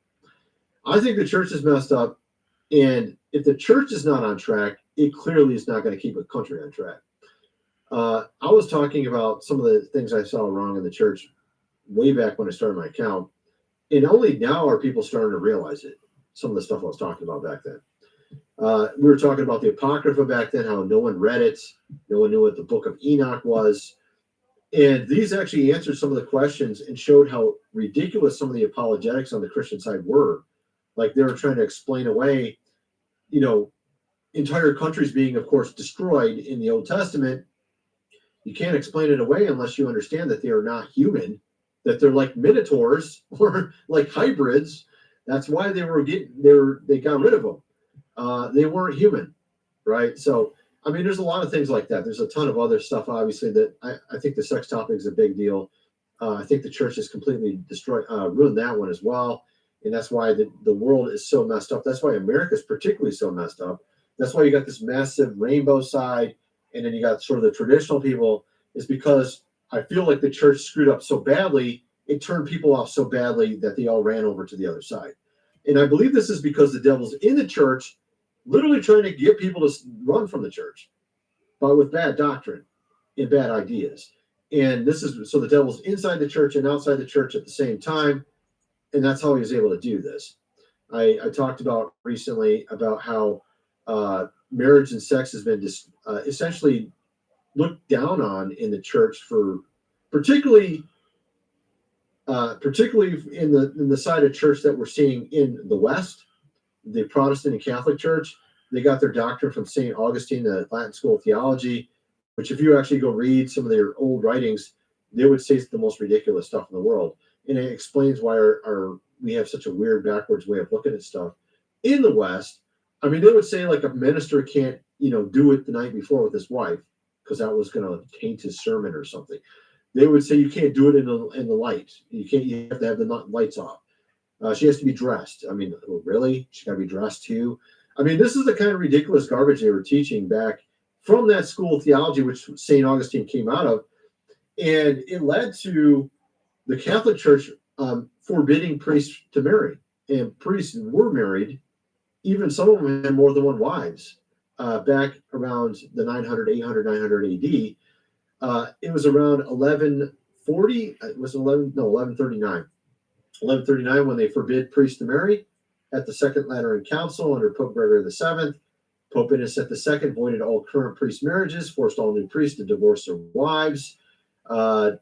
I think the church is messed up. And if the church is not on track, it clearly is not going to keep a country on track. I was talking about some of the things I saw wrong in the church way back when I started my account. And only now are people starting to realize it. Some of the stuff I was talking about back then. We were talking about the Apocrypha back then, how no one read it. No one knew what the Book of Enoch was. And these actually answered some of the questions and showed how ridiculous some of the apologetics on the Christian side were. Like they were trying to explain away, entire countries being, of course, destroyed in the Old Testament. You can't explain it away unless you understand that they are not human, that they're like minotaurs or like hybrids. That's why they got rid of them. They weren't human, right? So, I mean, there's a lot of things like that. There's a ton of other stuff, obviously, that I think the sex topic is a big deal. I think the church has completely ruined that one as well. And that's why the world is so messed up. That's why America is particularly so messed up. That's why you got this massive rainbow side. And then you got sort of the traditional people, is because I feel like the church screwed up so badly, it turned people off so badly that they all ran over to the other side. And I believe this is because the devil's in the church, literally trying to get people to run from the church, but with bad doctrine and bad ideas. And so the devil's inside the church and outside the church at the same time. And that's how he was able to do this. I talked about recently about how marriage and sex has been essentially looked down on in the church, for particularly in the side of church that we're seeing in the West, the Protestant and Catholic Church. They got their doctrine from St. Augustine, the Latin School of Theology, which if you actually go read some of their old writings, they would say it's the most ridiculous stuff in the world. And it explains why we have such a weird backwards way of looking at stuff. In the West, I mean, they would say like a minister can't, do it the night before with his wife because that was going to taint his sermon or something. They would say you can't do it in the light. You have to have the lights off. She has to be dressed. I mean, really? She got to be dressed too? I mean, this is the kind of ridiculous garbage they were teaching back from that school of theology, which St. Augustine came out of. And it led to the Catholic Church forbidding priests to marry. And priests were married. Even some of them had more than one wives. Back around the 900 AD. It was around 1140. It was 1139. 1139 when they forbid priests to marry at the Second Lateran Council under Pope Gregory VII. Pope Innocent II voided all current priest marriages, forced all new priests to divorce their wives. And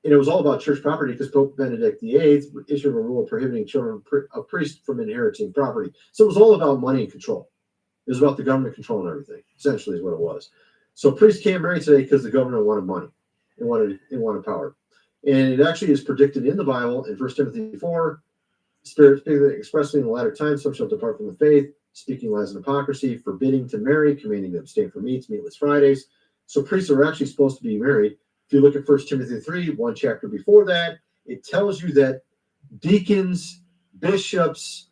it was all about church property because Pope Benedict VIII issued a rule prohibiting children of priests from inheriting property. So it was all about money and control. It was about the government controlling everything, essentially is what it was. So priests can't marry today because the government wanted money. It wanted power. And it actually is predicted in the Bible in 1 Timothy 4, Spirit expressly in the latter times, some shall depart from the faith, speaking lies and hypocrisy, forbidding to marry, commanding to abstain from meatless Fridays. So priests are actually supposed to be married. If you look at 1 Timothy 3, one chapter before that, it tells you that deacons, bishops,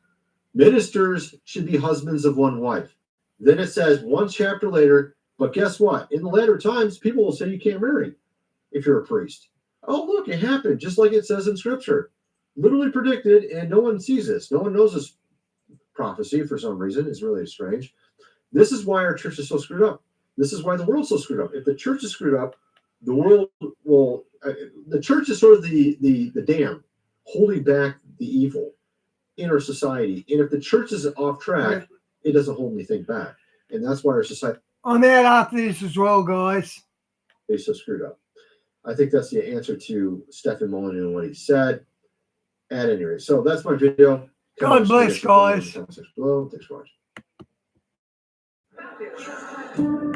ministers should be husbands of one wife. Then it says one chapter later, but guess what? In the latter times, people will say you can't marry if you're a priest. Oh, look, it happened, just like it says in Scripture. Literally predicted, and no one sees this. No one knows this prophecy for some reason. It's really strange. This is why our church is so screwed up. This is why the world's so screwed up. If the church is screwed up, the world will. The church is sort of the dam holding back the evil in our society. And if the church is off track, it doesn't hold anything back. And that's why our society.
I'm out after this as well, guys.
Is so screwed up. I think that's the answer to Stephen Molyneux and what he said. At any rate, so that's my video.
God bless, guys.
Thanks for watching.